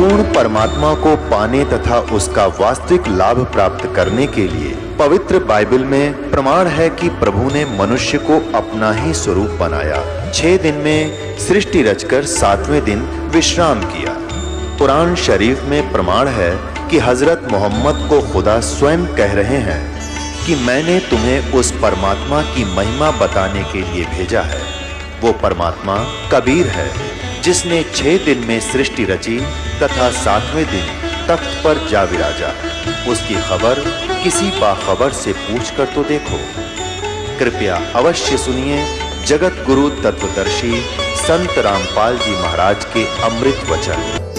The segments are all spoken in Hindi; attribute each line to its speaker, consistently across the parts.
Speaker 1: पूर्ण परमात्मा को पाने तथा उसका वास्तविक लाभ प्राप्त करने के लिए पवित्र बाइबल में प्रमाण है कि प्रभु ने मनुष्य को अपना ही स्वरूप बनाया। 6 दिन में सृष्टि रचकर 7वें दिन विश्राम किया। कुरान शरीफ में प्रमाण है कि हजरत मोहम्मद को खुदा स्वयं कह रहे हैं कि मैंने तुम्हें उस परमात्मा की महिमा बताने के लिए भेजा है। वो परमात्मा कबीर है जिसने 6 दिन में सृष्टि रची तथा 7वें दिन तख्त पर जा विराजा। उसकी खबर किसी बाखबर से पूछकर तो देखो। कृपया अवश्य सुनिए जगत गुरु तत्वदर्शी संत रामपाल जी महाराज के अमृत वचन।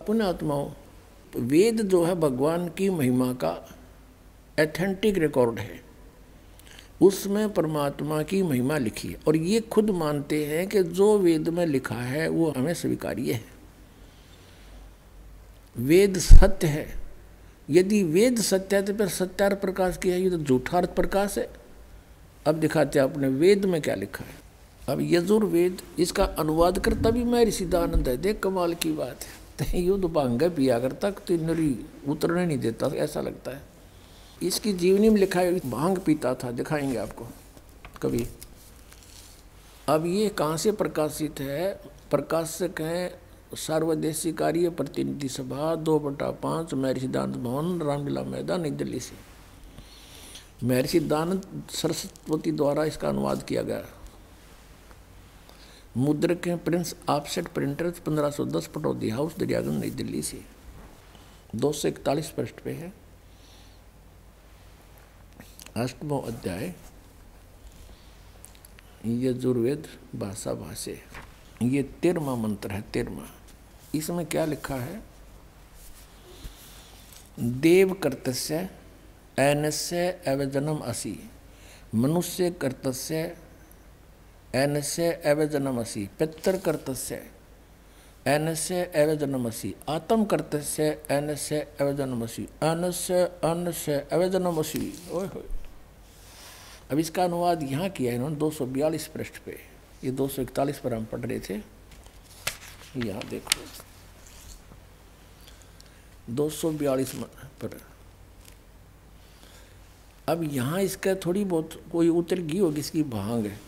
Speaker 2: पुण्यात्माओं, वेद जो है भगवान की महिमा का एथेंटिक रिकॉर्ड है। उसमें परमात्मा की महिमा लिखी है और ये खुद मानते हैं कि जो वेद में लिखा है वो हमें स्वीकार्य है। वेद सत्य है। यदि वेद सत्य है तो फिर सत्यार्थ प्रकाश की है, ये तो झूठार्थ प्रकाश है। अब दिखाते हैं अपने वेद में क्या लिखा है। अब यजुर्वेद, इसका अनुवाद करता भी महर्षि दयानंद है। देख कमाल की बात है। युद्ध भांग पिया करता तो नरी उतरने नहीं देता, ऐसा लगता है। इसकी जीवनी में लिखा है भांग पीता था, दिखाएंगे आपको कभी। अब ये कहाँ से प्रकाशित है? प्रकाशक हैं सार्वदेशी कार्य प्रतिनिधि सभा 2/5 महर्षि दयानंद भवन, रामलीला मैदान, नई दिल्ली से। महर्षि दयानंद सरस्वती द्वारा इसका अनुवाद किया गया। मुद्रक हैं Prince offset printers, 1510, Pataudi house, Daryaganj, नई दिल्ली से। 241 पृष्ठ पे है। 8वां अध्याय यजुर्वेद भाषा भाष्य। ये 13वां मंत्र है। 13वां। इसमें क्या लिखा है? देव कर्तस्य ऐनस्य अवजनम असि, मनुष्य कर्तस्य ऐनस्य अवजनमसि, पितर कर्तस्य ऐनस्य अवजनमसि, आत्म कर्तस्य ऐनस्य अवजनमसि, अन्नस्य अन्नस्य अवजनमसि। ओए होए। अब इसका अनुवाद यहाँ किया है इन्होंने 242 पृष्ठ पे। ये 241 पर हम पढ़ रहे थे। यहाँ देखो 242 पर। अब यहाँ इसका थोड़ी बहुत कोई उतर गई होगी इसकी भांग है।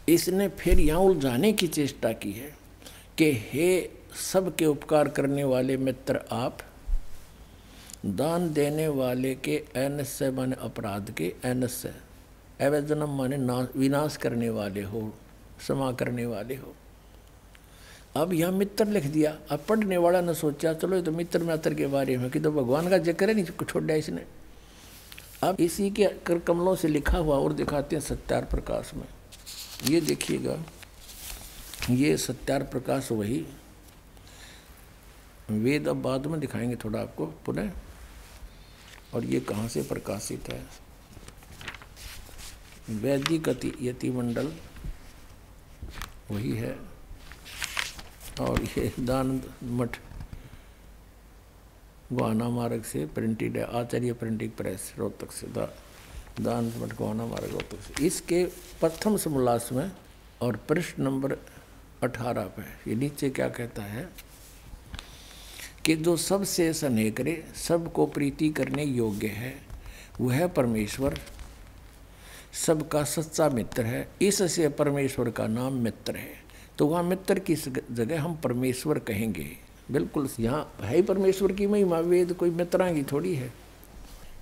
Speaker 2: इसने फिर यहाँ उलझाने की चेष्टा की है कि हे सबके उपकार करने वाले मित्र, आप दान देने वाले के ऐनस्य माने अपराध के, ऐनस्य अवजनम माने विनाश करने वाले हो, क्षमा करने वाले हो। अब यहाँ मित्र लिख दिया। अब पढ़ने वाला ने सोचा चलो ये तो मित्र मित्र के बारे में कि तो भगवान का जिक्र है नहीं छोड़ दिया इसने। अब इसी के कर कमलों से लिखा हुआ और दिखाते हैं सत्यार्थ प्रकाश में। ये देखिएगा, ये सत्यार्थ प्रकाश वही वेद। अब बाद में दिखाएंगे थोड़ा आपको पुनः। और ये कहाँ से प्रकाशित है? वैदिक यति मंडल वही है। और ये दानंद मठ गोहाना मार्ग से प्रिंटेड है। आचार्य प्रिंटिंग प्रेस रोहतक से। दानंद मठ गोहाना मार्ग रोहतक से। इसके प्रथम समोल्लास में और पृष्ठ नंबर 18 पे ये नीचे क्या कहता है कि जो सबसे स्नेह करे, सबको प्रीति करने योग्य है, वह परमेश्वर सबका सच्चा मित्र है। इससे परमेश्वर का नाम मित्र है। तो वहाँ मित्र की जगह हम परमेश्वर कहेंगे। बिल्कुल यहाँ है ही परमेश्वर की महिमा। वेद कोई मित्रांगी थोड़ी है।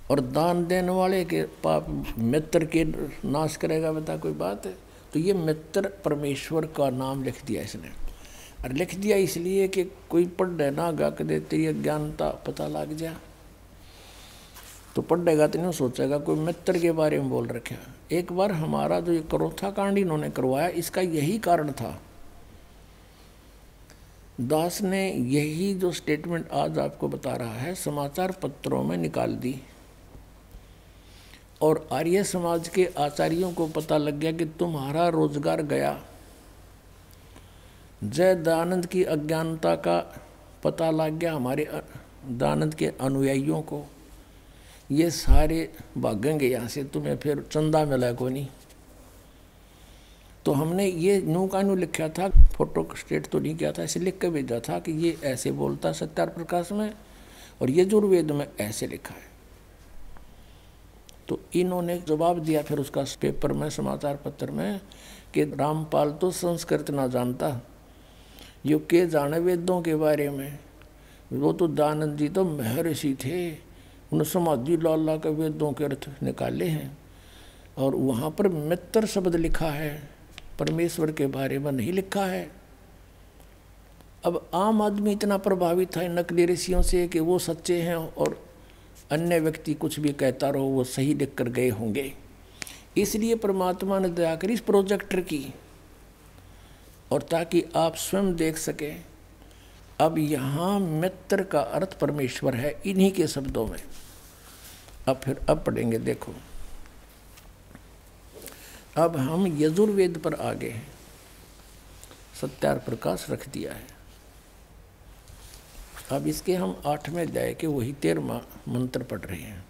Speaker 2: और दान देने वाले के पाप मित्र के नाश करेगा, बता कोई बात है। तो ये मित्र परमेश्वर का नाम लिख दिया इसने, और लिख दिया इसलिए कि कोई पढ़े ना गा के देते ये ज्ञानता पता लग जा, तो पढ़ेगा तो नहीं सोचेगा कोई मित्र के बारे में बोल रखा। एक बार हमारा जो ये करोथा कांड इन्होंने करवाया, इसका यही कारण था। दास ने यही जो स्टेटमेंट आज आपको बता रहा है समाचार पत्रों में निकाल दी, और आर्य समाज के आचार्यों को पता लग गया कि तुम्हारा रोजगार गया। जय दयानंद की अज्ञानता का पता लग गया हमारे दयानंद के अनुयायियों को, ये सारे भागेंगे यहाँ से, तुम्हें फिर चंदा मिला को नहीं। तो हमने ये न्यू का न्यू लिखा था, फोटो स्टेट तो नहीं किया था, ऐसे लिख के भेजा था कि ये ऐसे बोलता सत्यार प्रकाश में, और यजुर्वेद में ऐसे लिखा है। तो इन्होंने जवाब दिया फिर उसका पेपर में, समाचार पत्र में, कि रामपाल तो संस्कृत ना जानता, यो के जाने वेदों के बारे में। वो तो दयानंद जी तो महर्षि थे, उन्होंने समाधि लाला के वेदों के अर्थ निकाले हैं, और वहाँ पर मित्र शब्द लिखा है, परमेश्वर के बारे में नहीं लिखा है। अब आम आदमी इतना प्रभावित था इन नकली ऋषियों से कि वो सच्चे हैं, और अन्य व्यक्ति कुछ भी कहता रहो वो सही लिख कर गए होंगे। इसलिए परमात्मा ने दया करी इस प्रोजेक्टर की, और ताकि आप स्वयं देख सके। अब यहाँ मित्र का अर्थ परमेश्वर है इन्हीं के शब्दों में। अब पढ़ेंगे, देखो अब हम यजुर्वेद पर आ गए हैं, सत्यार प्रकाश रख दिया है। अब इसके हम 8वें अध्याय के वही 13वां मंत्र पढ़ रहे हैं।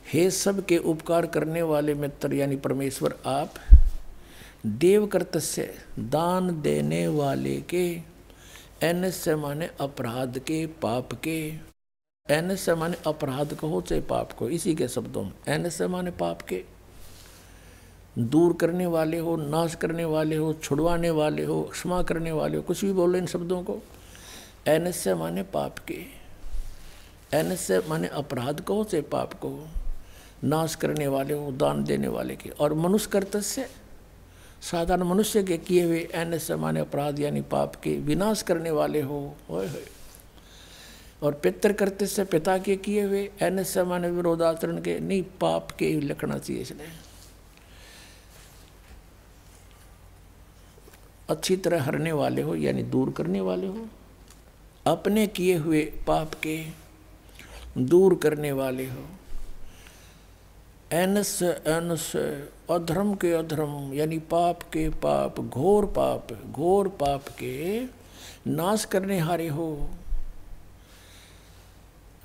Speaker 2: हे सब के उपकार करने वाले मित्र यानी परमेश्वर, आप देव कर्तस्य दान देने वाले के, एनस्य माने अपराध के, पाप के, एनस्य माने अपराध कहो चाहे पाप को, इसी के शब्दों में एनस्य माने पाप के, दूर करने वाले हो, नाश करने वाले हो, छुड़वाने वाले हो, क्षमा करने वाले हो, कुछ भी बोलो इन शब्दों को। एनस्य माने पाप के, एनस्य माने अपराध कहो चाहे पाप कहो, नाश करने वाले हो, दान देने वाले के, और मनुष्य कर्तस्य साधारण मनुष्य के किए हुए, एनस्य माने अपराध यानी पाप के विनाश करने वाले हो, और पितृ कर्तस्य पिता के किए हुए, एनस्य माने विरोधाचरण के, नहीं पाप के लिखना चाहिए इसने। अच्छी तरह हरने वाले हो यानी दूर करने वाले हो, अपने किए हुए पाप के दूर करने वाले हो, एनस्य अधर्म के अधर्म यानी पाप के पाप, घोर पाप के नाश करने हारे हो,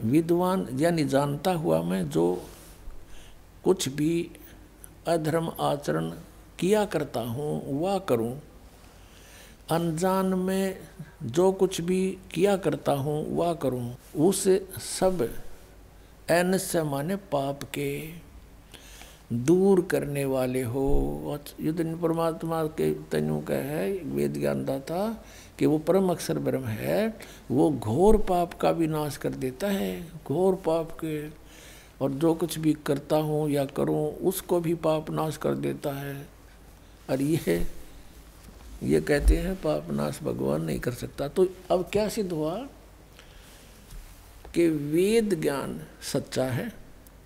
Speaker 2: विद्वान यानी जानता हुआ मैं जो कुछ भी अधर्म आचरण किया करता हूँ वह करूँ, अनजान में जो कुछ भी किया करता हूँ वह करूँ, उस सब एनस्य माने पाप के दूर करने वाले हो। युद्ध परमात्मा के तनु का है वेद ज्ञानदाता कि वो परम अक्षर ब्रह्म है, वो घोर पाप का भी नाश कर देता है, घोर पाप के, और जो कुछ भी करता हूँ या करूँ उसको भी पाप नाश कर देता है। और ये कहते हैं पाप नाश भगवान नहीं कर सकता। तो अब क्या सिद्ध हुआ कि वेद ज्ञान सच्चा है,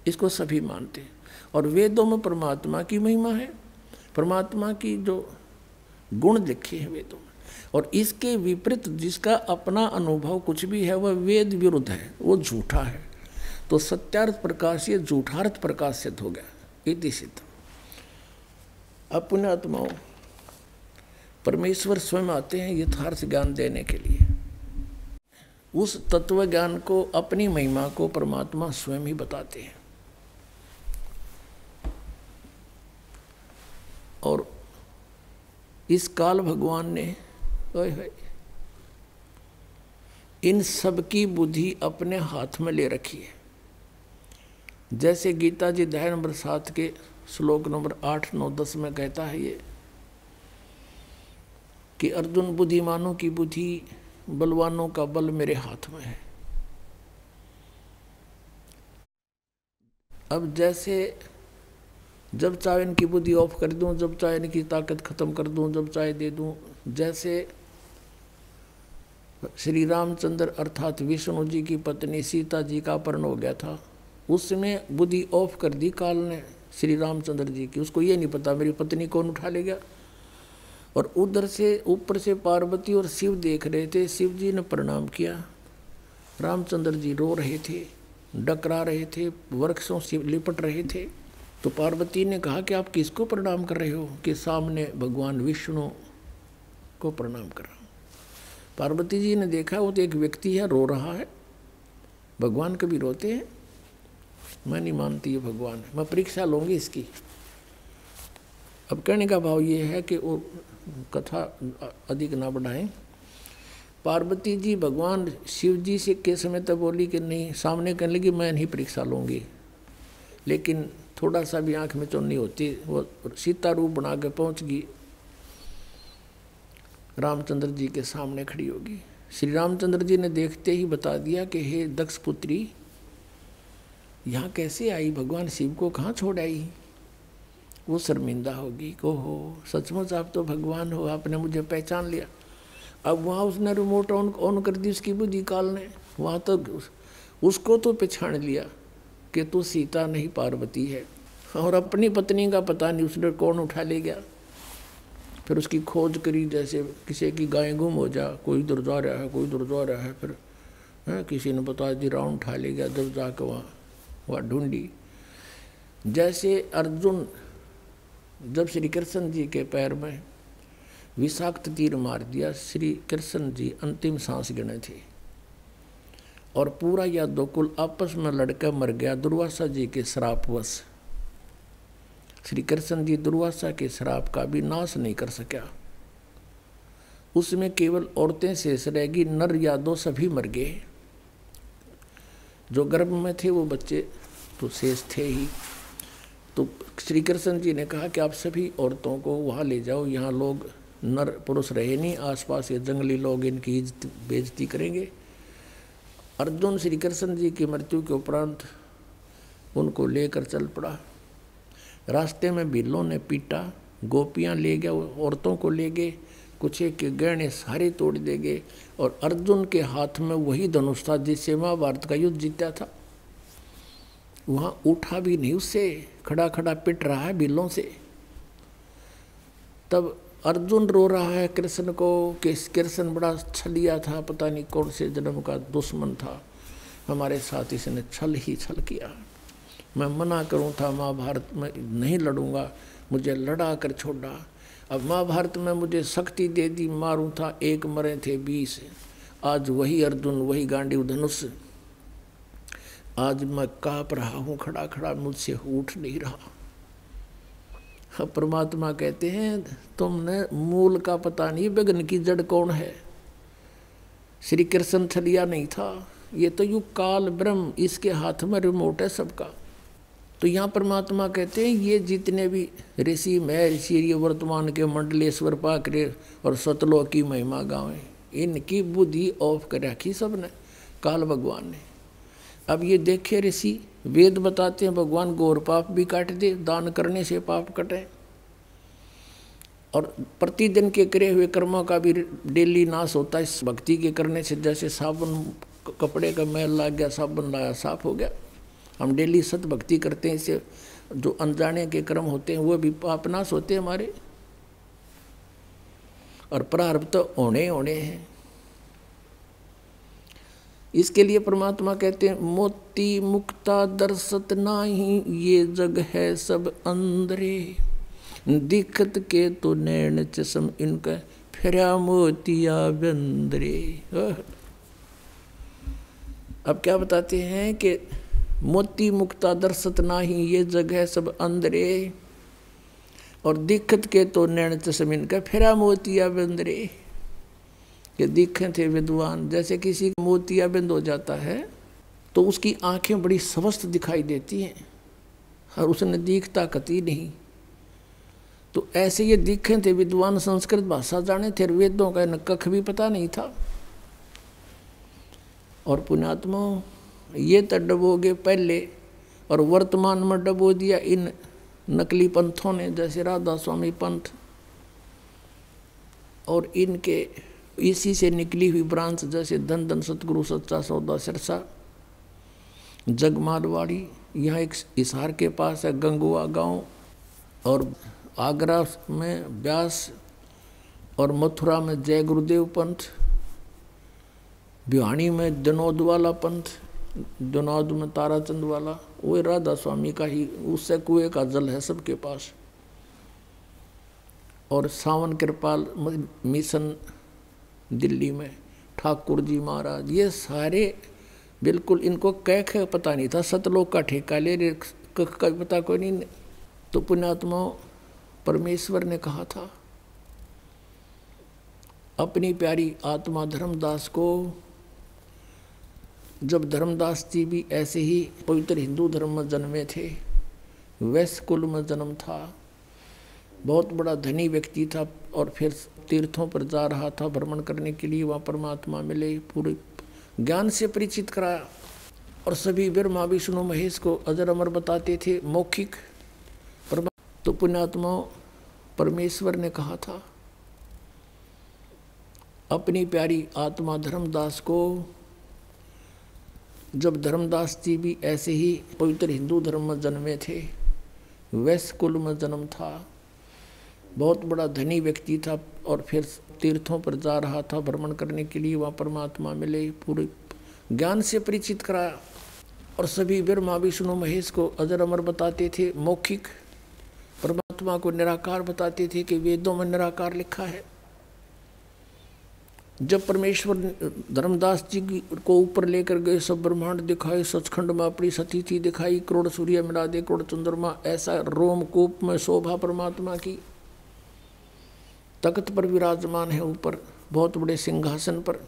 Speaker 2: इसको सभी मानते हैं, और वेदों में परमात्मा की महिमा है, परमात्मा की जो गुण लिखे हैं वेदों में, और इसके विपरीत जिसका अपना अनुभव कुछ भी है वह वेद विरुद्ध है, वो झूठा है। तो सत्यार्थ प्रकाश ये झूठार्थ प्रकाश सिद्ध हो गया, इति सिद्ध। अब पुण्यात्माओं, परमेश्वर स्वयं आते हैं यथार्थ ज्ञान देने के लिए। उस तत्व ज्ञान को, अपनी महिमा को परमात्मा स्वयं ही बताते हैं। और इस काल भगवान ने इन सब की बुद्धि अपने हाथ में ले रखी है। जैसे गीता जी अध्याय नंबर 7 के श्लोक नंबर 8, 9, 10 में कहता है ये कि अर्जुन बुद्धिमानों की बुद्धि, बलवानों का बल मेरे हाथ में है। अब जैसे जब चाहे इनकी बुद्धि ऑफ कर दूं, जब चाहे इनकी ताकत खत्म कर दूं, जब चाहे दे दूं, जैसे श्री रामचंद्र अर्थात विष्णु जी की पत्नी सीता जी का अपहरण हो गया था, उसमें बुद्धि ऑफ कर दी काल ने श्री रामचंद्र जी की। उसको ये नहीं पता मेरी पत्नी कौन उठा ले गया। और उधर से ऊपर से पार्वती और शिव देख रहे थे। शिव जी ने प्रणाम किया, रामचंद्र जी रो रहे थे, डकरा रहे थे, वृक्षों से लिपट रहे थे। तो पार्वती ने कहा कि आप किसको प्रणाम कर रहे हो? कि सामने भगवान विष्णु को प्रणाम कर रहा हूँ। पार्वती जी ने देखा वो तो एक व्यक्ति है, रो रहा है। भगवान कभी रोते हैं? मैं नहीं मानती ये भगवान है, मैं परीक्षा लूँगी इसकी। अब कहने का भाव ये है कि वो कथा अधिक ना बढ़ाएं। पार्वती जी भगवान शिव जी से के समय तक बोली कि नहीं, सामने कहने लगी मैं नहीं परीक्षा लूँगी, लेकिन थोड़ा सा भी आँख में चुन्नी होती, वो सीता रूप बना के पहुँच गई, रामचंद्र जी के सामने खड़ी होगी। श्री रामचंद्र जी ने देखते ही बता दिया कि हे दक्ष पुत्री, यहाँ कैसे आई? भगवान शिव को कहाँ छोड़ आई? वो शर्मिंदा होगी, ओहो सचमुच आप तो भगवान हो, आपने मुझे पहचान लिया। अब वहाँ उसने रिमोट ऑन कर दी उसकी बुद्धि काल ने। वहाँ तो उसको तो पहचान लिया कि तू सीता नहीं पार्वती है, और अपनी पत्नी का पता नहीं उसने कौन उठा ले गया। फिर उसकी खोज करी, जैसे किसी की गाय गुम हो जा, कोई इधर जा रहा है, कोई इधर जा रहा है, फिर किसी ने बता दी रावण उठा ले गया। जब जाकर वहाँ ढूंढी, जैसे अर्जुन जब श्री कृष्ण जी के पैर में विषाक्त तीर मार दिया, श्री कृष्ण जी अंतिम सांस गिने थे और पूरा यादवकुल आपस में लड़कर मर गया दुर्वासा जी के श्रापवश। श्री कृष्ण जी दुर्वासा के श्राप का भी नाश नहीं कर सका। उसमें केवल औरतें शेष रहेगी, नर यादव सभी मर गए। जो गर्भ में थे वो बच्चे तो शेष थे ही। तो श्री कृष्ण जी ने कहा कि आप सभी औरतों को वहाँ ले जाओ, यहाँ लोग नर पुरुष रहे नहीं, आसपास ये जंगली लोग इनकी बेइज्जती करेंगे। अर्जुन श्री कृष्ण जी की मृत्यु के उपरांत उनको लेकर चल पड़ा। रास्ते में बिल्लों ने पीटा, गोपियाँ ले गया, औरतों को ले गए, कुछ के गहने सारे तोड़ दे गए। और अर्जुन के हाथ में वही धनुष था जिससे महाभारत का युद्ध जीता था। वहाँ उठा भी नहीं, उससे खड़ा खड़ा पिट रहा है बिल्लों से। तब अर्जुन रो रहा है कृष्ण को कि कृष्ण बड़ा छलिया था, पता नहीं कौन से जन्म का दुश्मन था, हमारे साथ इसने छल ही छल किया। मैं मना करूं था महाभारत में नहीं लड़ूंगा, मुझे लड़ा कर छोड़ा। अब महाभारत में मुझे शक्ति दे दी, मारूं था 1 मरे थे 20। आज वही अर्जुन, वही गांडीव धनुष, आज मैं काँप रहा हूँ खड़ा खड़ा, मुझसे उठ नहीं रहा। परमात्मा कहते हैं तुमने मूल का पता नहीं, विघ्न की जड़ कौन है। श्री कृष्ण छलिया नहीं था, ये तो यू काल ब्रह्म, इसके हाथ में रिमोट है सबका। तो यहाँ परमात्मा कहते हैं ये जितने भी ऋषि महर्षि, ये वर्तमान के मंडलेश्वर पाकरे और सतलोक की महिमा गावें, इनकी बुद्धि ऑफ कर रखी सबने काल भगवान ने। अब ये देखे ऋषि वेद बताते हैं भगवान गौर पाप भी काट दे, दान करने से पाप कटे, और प्रतिदिन के करे हुए कर्मों का भी डेली नाश होता है इस भक्ति के करने से। जैसे साबुन कपड़े का मैल लग गया, साबुन लाया साफ हो गया। हम डेली सत भक्ति करते हैं, इससे जो अनजाने के कर्म होते हैं वो भी पाप नाश होते हैं हमारे, और प्रारब्ध तो होने होने हैं। इसके लिए परमात्मा कहते हैं मोती मुक्ता दर्शत नाही, ये जग है सब अंदरे, दिखत के तो नैन चश्म इनका, फिरा मोतिया बंदरे। अब क्या बताते हैं कि मोती मुक्ता दर्शत नाही, ये जग है सब अंदरे, और दिखत के तो नैन चश्म इनका, फिरा मोतिया बंदरे। कि दिखे थे विद्वान, जैसे किसी का मोतियाबिंद हो जाता है तो उसकी आंखें बड़ी स्वस्थ दिखाई देती हैं और उसने दिखता कती नहीं। तो ऐसे ये दिखे थे विद्वान, संस्कृत भाषा जाने थे, वेदों का न कख भी पता नहीं था। और पुण्यात्मा ये तो डबोगे पहले और वर्तमान में डबो दिया इन नकली पंथों ने, जैसे राधा स्वामी पंथ और इनके इसी से निकली हुई ब्रांच जैसे धन धन सतगुरु सच्चा सौदा सिरसा, जग मारवाड़ी, यहाँ एक हिसार के पास है गंगुआ गांव, और आगरा में व्यास, और मथुरा में जय गुरुदेव पंथ, भिवानी में जनौद वाला पंथ, जनौद में ताराचंद वाला, वो राधा स्वामी का ही, उससे कुएं का जल है सबके पास। और सावन कृपाल मिशन दिल्ली में ठाकुर जी महाराज, ये सारे बिल्कुल इनको कह पता नहीं था, सतलोक का ठेका ले रहे, का पता कोई नहीं। तो पुण्यात्मा परमेश्वर ने कहा था अपनी प्यारी आत्मा धर्मदास को, जब धर्मदास जी भी ऐसे ही पवित्र हिंदू धर्म में जन्मे थे, वैश्य कुल में जन्म था, बहुत बड़ा धनी व्यक्ति था, और फिर तीर्थों पर जा रहा था भ्रमण करने के लिए, वहाँ परमात्मा मिले, पूरे ज्ञान से परिचित कराया, और सभी ब्रह्मा विष्णु महेश को अजर अमर बताते थे मौखिक। तो पुण्यात्मा परमेश्वर ने कहा था अपनी प्यारी आत्मा धर्मदास को, जब धर्मदास जी भी ऐसे ही पवित्र हिंदू धर्म में जन्मे थे, वैश्य कुल में जन्म था, बहुत बड़ा धनी व्यक्ति था, और फिर तीर्थों पर जा रहा था भ्रमण करने के लिए, वहाँ परमात्मा मिले, पूरे ज्ञान से परिचित कराया, और सभी ब्रह्मा विष्णु महेश को अजर अमर बताते थे मौखिक। परमात्मा को निराकार बताते थे कि वेदों में निराकार लिखा है। जब परमेश्वर धर्मदास जी को ऊपर लेकर गए, सब ब्रह्मांड दिखाए, सचखंड में अपनी सतीथि दिखाई, करोड़ सूर्य मिला दे करोड़ चंद्रमा, ऐसा रोमकूप में शोभा परमात्मा की। तख्त पर विराजमान है ऊपर बहुत बड़े सिंहासन पर,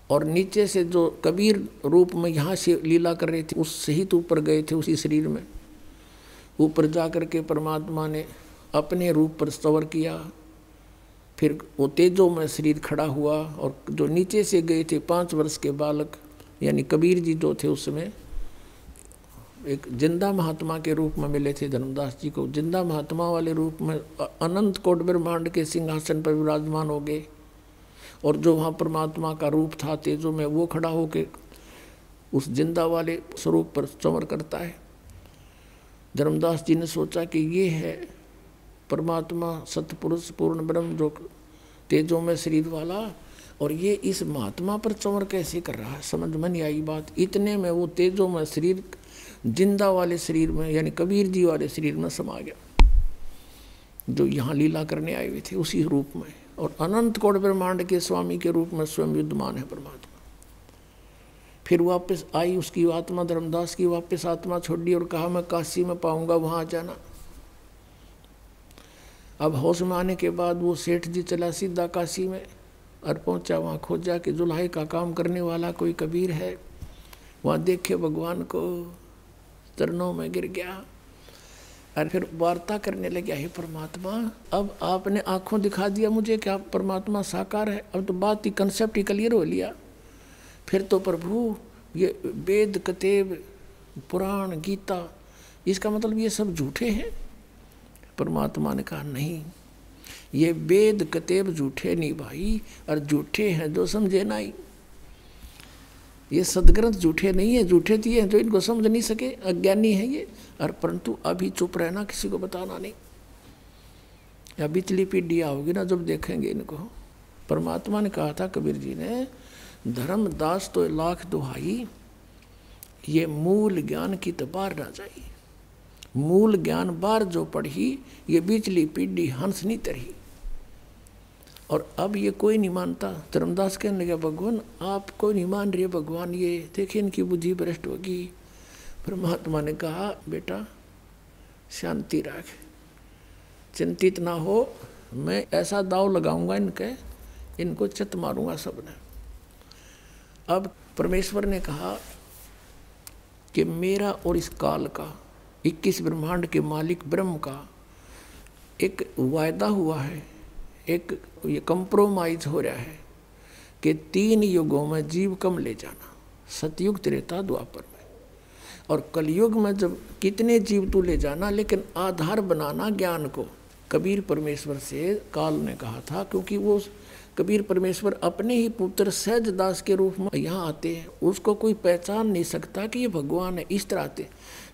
Speaker 2: और नीचे से जो कबीर रूप में यहाँ से लीला कर रहे थे, उससे ही तो ऊपर गए थे उसी शरीर में। ऊपर जाकर के परमात्मा ने अपने रूप पर स्तवर किया, फिर वो तेजो में शरीर खड़ा हुआ, और जो नीचे से गए थे 5 वर्ष के बालक, यानी कबीर जी जो थे उस समय एक जिंदा महात्मा के रूप में मिले थे धर्मदास जी को। जिंदा महात्मा वाले रूप में अनंत कोट ब्रह्मांड के सिंहासन पर विराजमान हो गए, और जो वहाँ परमात्मा का रूप था तेजो में, वो खड़ा होके उस जिंदा वाले स्वरूप पर चमर करता है। धर्मदास जी ने सोचा कि ये है परमात्मा सतपुरुष पूर्ण ब्रह्म जो तेजों में शरीर वाला, और ये इस महात्मा पर चमर कैसे कर रहा है, समझ में नहीं आई बात। इतने में वो तेजों में शरीर जिंदा वाले शरीर में, यानी कबीर जी वाले शरीर में समा गया, जो यहाँ लीला करने आए हुए थे उसी रूप में, और अनंत कोट ब्रह्मांड के स्वामी के रूप में स्वयं विद्यमान है परमात्मा। फिर वापस आई उसकी आत्मा, धर्मदास की वापस आत्मा छोड़ी, और कहा मैं काशी में पाऊंगा, वहाँ आ जाना। अब होश में आने के बाद वो सेठ जी चला सीधा काशी में, और पहुंचा वहाँ, खोजा कि जुल्हाई का काम करने वाला कोई कबीर है। वहाँ देखे भगवान को, चरणों में गिर गया, और फिर वार्ता करने लगे, हे परमात्मा अब आपने आंखों दिखा दिया मुझे कि आप परमात्मा साकार है, अब तो बात ही कंसेप्ट ही क्लियर हो लिया। फिर तो प्रभु ये वेद कतेब पुराण गीता, इसका मतलब ये सब झूठे हैं? परमात्मा ने कहा नहीं, ये वेद कतेब झूठे नहीं भाई, और झूठे हैं जो समझे नहीं। ये सदग्रंथ झूठे नहीं है, झूठे तो ये हैं जो इनको समझ नहीं सके, अज्ञानी है ये। और परंतु अभी चुप रहना, किसी को बताना नहीं, या बिचली पीढ़ी आओगी ना जब देखेंगे इनको। परमात्मा ने कहा था कबीर जी ने, धर्मदास तो लाख दुहाई, ये मूल ज्ञान की तो बार ना जाई, मूल ज्ञान बार जो पढ़ी, ये बिचली पीढ़ी हंस नहीं तरही। और अब ये कोई नहीं मानता। धर्मदास कहने लगा भगवान आप कोई नहीं मान रहे, भगवान ये देखिए इनकी बुद्धि भ्रष्ट होगी। परमात्मा ने कहा बेटा शांति रख, चिंतित ना हो, मैं ऐसा दाव लगाऊंगा इनको चित मारूंगा सबने। अब परमेश्वर ने कहा कि मेरा और इस काल का 21 ब्रह्मांड के मालिक ब्रह्म का एक वायदा हुआ है, एक ये कंप्रोमाइज हो रहा है कि 3 युगों में जीव कम ले जाना, सतयुग त्रेता द्वापर में। और कलयुग में जब कितने जीव तू ले जाना, लेकिन आधार बनाना ज्ञान को। कबीर परमेश्वर से काल ने कहा था, क्योंकि वो कबीर परमेश्वर अपने ही पुत्र सहजदास के रूप में यहाँ आते हैं, उसको कोई पहचान नहीं सकता कि ये भगवान है। इस तरह आते,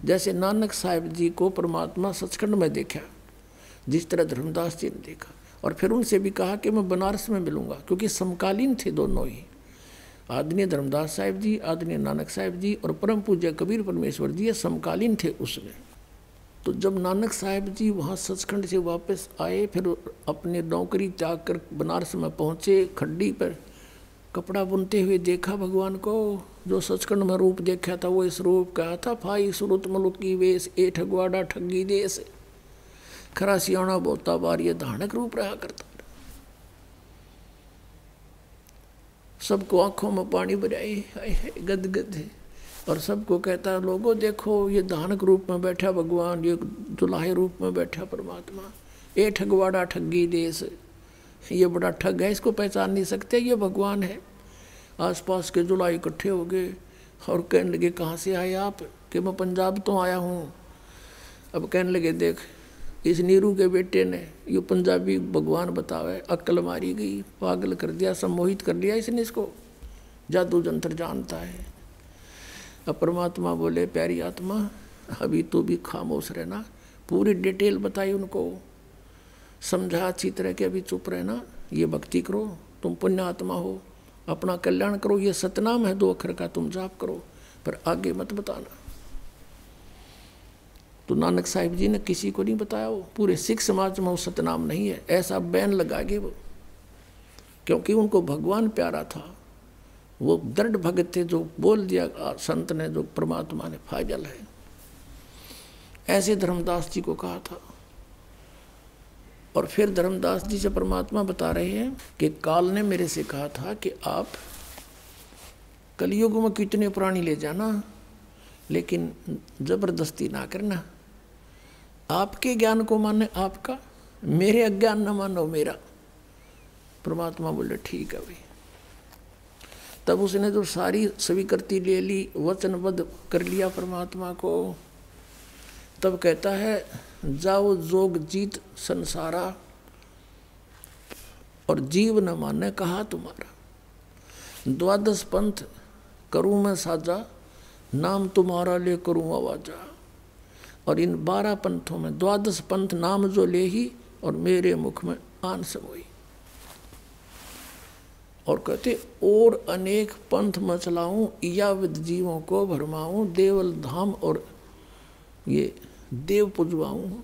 Speaker 2: जैसे नानक साहिब जी को परमात्मा सचखंड में देखा, जिस तरह धर्मदास जी ने देखा, और फिर उनसे भी कहा कि मैं बनारस में मिलूंगा, क्योंकि समकालीन थे दोनों ही। आदरणीय धर्मदास साहिब जी, आदरणीय नानक साहिब जी और परम पूज्य कबीर परमेश्वर जी, ये समकालीन थे उसमें। तो जब नानक साहिब जी वहाँ सचखंड से वापस आए, फिर अपने नौकरी त्याग कर बनारस में पहुँचे, खड्डी पर कपड़ा बुनते हुए देखा भगवान को। जो सचखंड में रूप देखा था वो इस रूप का था, फाई सुरुत मलुक की वेश, ए ठगवाड़ा ठगी देश, खरा सियाणा बोता बार, ये धानक रूप रहा करता। सबको आंखों में पानी भराए, गदगद है, और सबको कहता लोगों देखो ये धानक रूप में बैठा भगवान, ये दुल्हे रूप में बैठा परमात्मा, ए ठगवाड़ा ठगी देश, ये बड़ा ठग है, इसको पहचान नहीं सकते, ये भगवान है। आसपास के जुलाई इकट्ठे हो गए और कहने लगे कहाँ से आए आप? कि मैं पंजाब तो आया हूँ। अब कहने लगे देख इस नीरू के बेटे ने ये पंजाबी भगवान बतावे, अक्ल मारी गई, पागल कर दिया, सम्मोहित कर लिया इसने, इसको जादू जंतर जानता है। अब परमात्मा बोले प्यारी आत्मा अभी तो भी खामोश रहना, पूरी डिटेल बताई उनको, समझा अच्छी तरह के, अभी चुप रहना, ये भक्ति करो, तुम पुण्य आत्मा हो, अपना कल्याण करो, ये सतनाम है 2 अक्षर का, तुम जाप करो, पर आगे मत बताना। तो नानक साहिब जी ने किसी को नहीं बताया, वो पूरे सिख समाज में वो सतनाम नहीं है, ऐसा बैन लगा गए वो, क्योंकि उनको भगवान प्यारा था, वो दृढ़ भगत थे, जो बोल दिया संत ने, जो परमात्मा ने, फाजल है। ऐसे धर्मदास जी को कहा था। और फिर धर्मदास जी से परमात्मा बता रहे हैं कि काल ने मेरे से कहा था कि आप कलयुग में कितने प्राणी ले जाना, लेकिन जबरदस्ती ना करना, आपके ज्ञान को माने आपका, मेरे अज्ञान न मानो मेरा। परमात्मा बोले ठीक है भाई। तब उसने जो सारी स्वीकृति ले ली, वचनबद्ध कर लिया परमात्मा को, तब कहता है जाओ जोग जीत संसारा, और जीव न माने कहा तुम्हारा, 12 पंथ करूँ मैं साजा, नाम तुम्हारा ले करूँ आवाजा। और इन 12 पंथों में 12 पंथ नाम जो ले ही, और मेरे मुख में आन समोई। और कहते और अनेक पंथ मचलाऊं, या विद जीवों को भरमाऊं, देवल धाम और ये देव पुजवाऊं।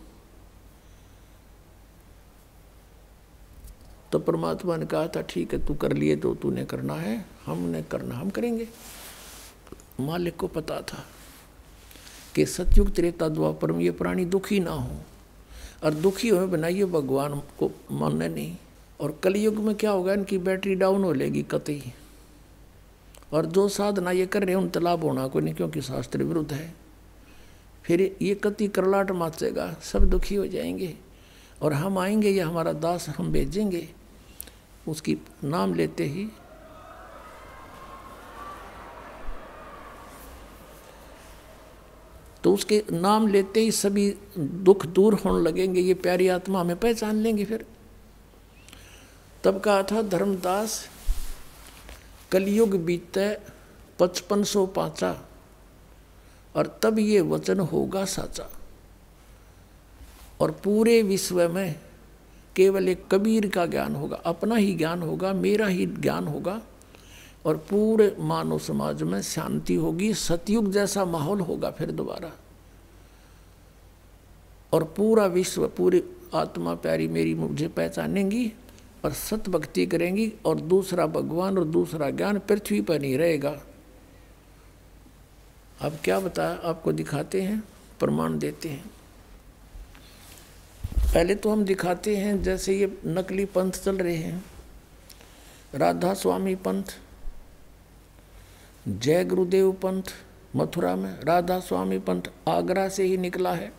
Speaker 2: तो परमात्मा ने कहा था ठीक है, तू कर लिए तो तूने करना है, हमने करना हम करेंगे। मालिक को पता था कि सतयुग त्रेता द्वापर में ये प्राणी दुखी ना हो, और दुखी हुए बनाइए भगवान को मानने नहीं। और कलयुग में क्या होगा, इनकी बैटरी डाउन हो लेगी कतई, और जो साधना ये कर रहे हैं उन तालाब होना कोई नहीं, क्योंकि शास्त्र विरुद्ध है। फिर ये कति करलाट माचेगा, सब दुखी हो जाएंगे, और हम आएंगे, ये हमारा दास हम भेजेंगे, उसकी नाम लेते ही तो उसके नाम लेते ही सभी दुख दूर होने लगेंगे, ये प्यारी आत्मा हमें पहचान लेंगे। फिर तब कहा था धर्मदास कलयुग बीते 5500 पाँचा, और तब ये वचन होगा साचा, और पूरे विश्व में केवल एक कबीर का ज्ञान होगा, अपना ही ज्ञान होगा, मेरा ही ज्ञान होगा, और पूरे मानव समाज में शांति होगी, सतयुग जैसा माहौल होगा फिर दोबारा। और पूरा विश्व, पूरी आत्मा प्यारी मेरी मुझे पहचानेंगी और सत भक्ति करेंगी, और दूसरा भगवान और दूसरा ज्ञान पृथ्वी पर नहीं रहेगा। अब क्या बताया, आपको दिखाते हैं, प्रमाण देते हैं। पहले तो हम दिखाते हैं, जैसे ये नकली पंथ चल रहे हैं, राधा स्वामी पंथ, जय गुरुदेव पंथ मथुरा में, राधा स्वामी पंथ आगरा से ही निकला है,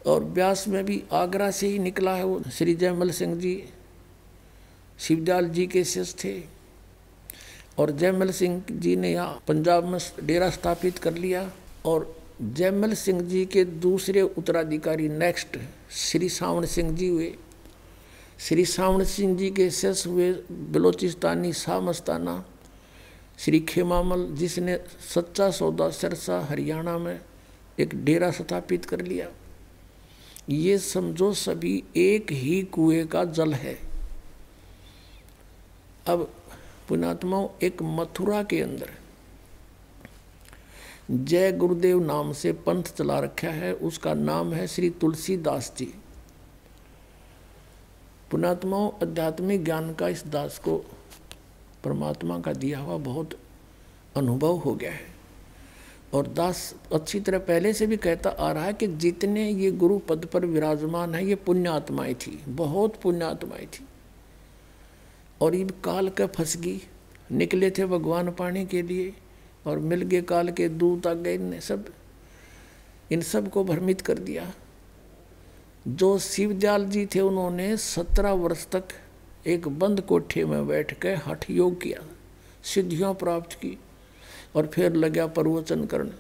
Speaker 2: और व्यास में भी आगरा से ही निकला है। वो श्री जयमल सिंह जी शिवदयाल जी के शिष्य थे, और जयमल सिंह जी ने यहाँ पंजाब में डेरा स्थापित कर लिया। और जयमल सिंह जी के दूसरे उत्तराधिकारी नेक्स्ट श्री सावण सिंह जी हुए। श्री सावण सिंह जी के शिष्य हुए बलोचिस्तानी शाह मस्ताना श्री खेमामल, जिसने सच्चा सौदा सिरसा हरियाणा में एक डेरा स्थापित कर लिया। ये समझो सभी एक ही कुएं का जल है। अब पुण्यात्माओं, एक मथुरा के अंदर जय गुरुदेव नाम से पंथ चला रखा है, उसका नाम है श्री तुलसीदास जी। पुण्यात्माओं, आध्यात्मिक ज्ञान का इस दास को परमात्मा का दिया हुआ बहुत अनुभव हो गया है। और दास अच्छी तरह पहले से भी कहता आ रहा है कि जितने ये गुरु पद पर विराजमान है ये पुण्यात्माएं थी, बहुत पुण्यात्माएं थी। और ये काल का फंसगी निकले थे भगवान पाने के लिए और मिल गए काल के दूत आ गए, इन सब को भ्रमित कर दिया। जो शिवदयाल जी थे उन्होंने 17 वर्ष तक एक बंद कोठे में बैठ कर हठ योग किया, सिद्धियां प्राप्त की और फिर लगा प्रवचन करने।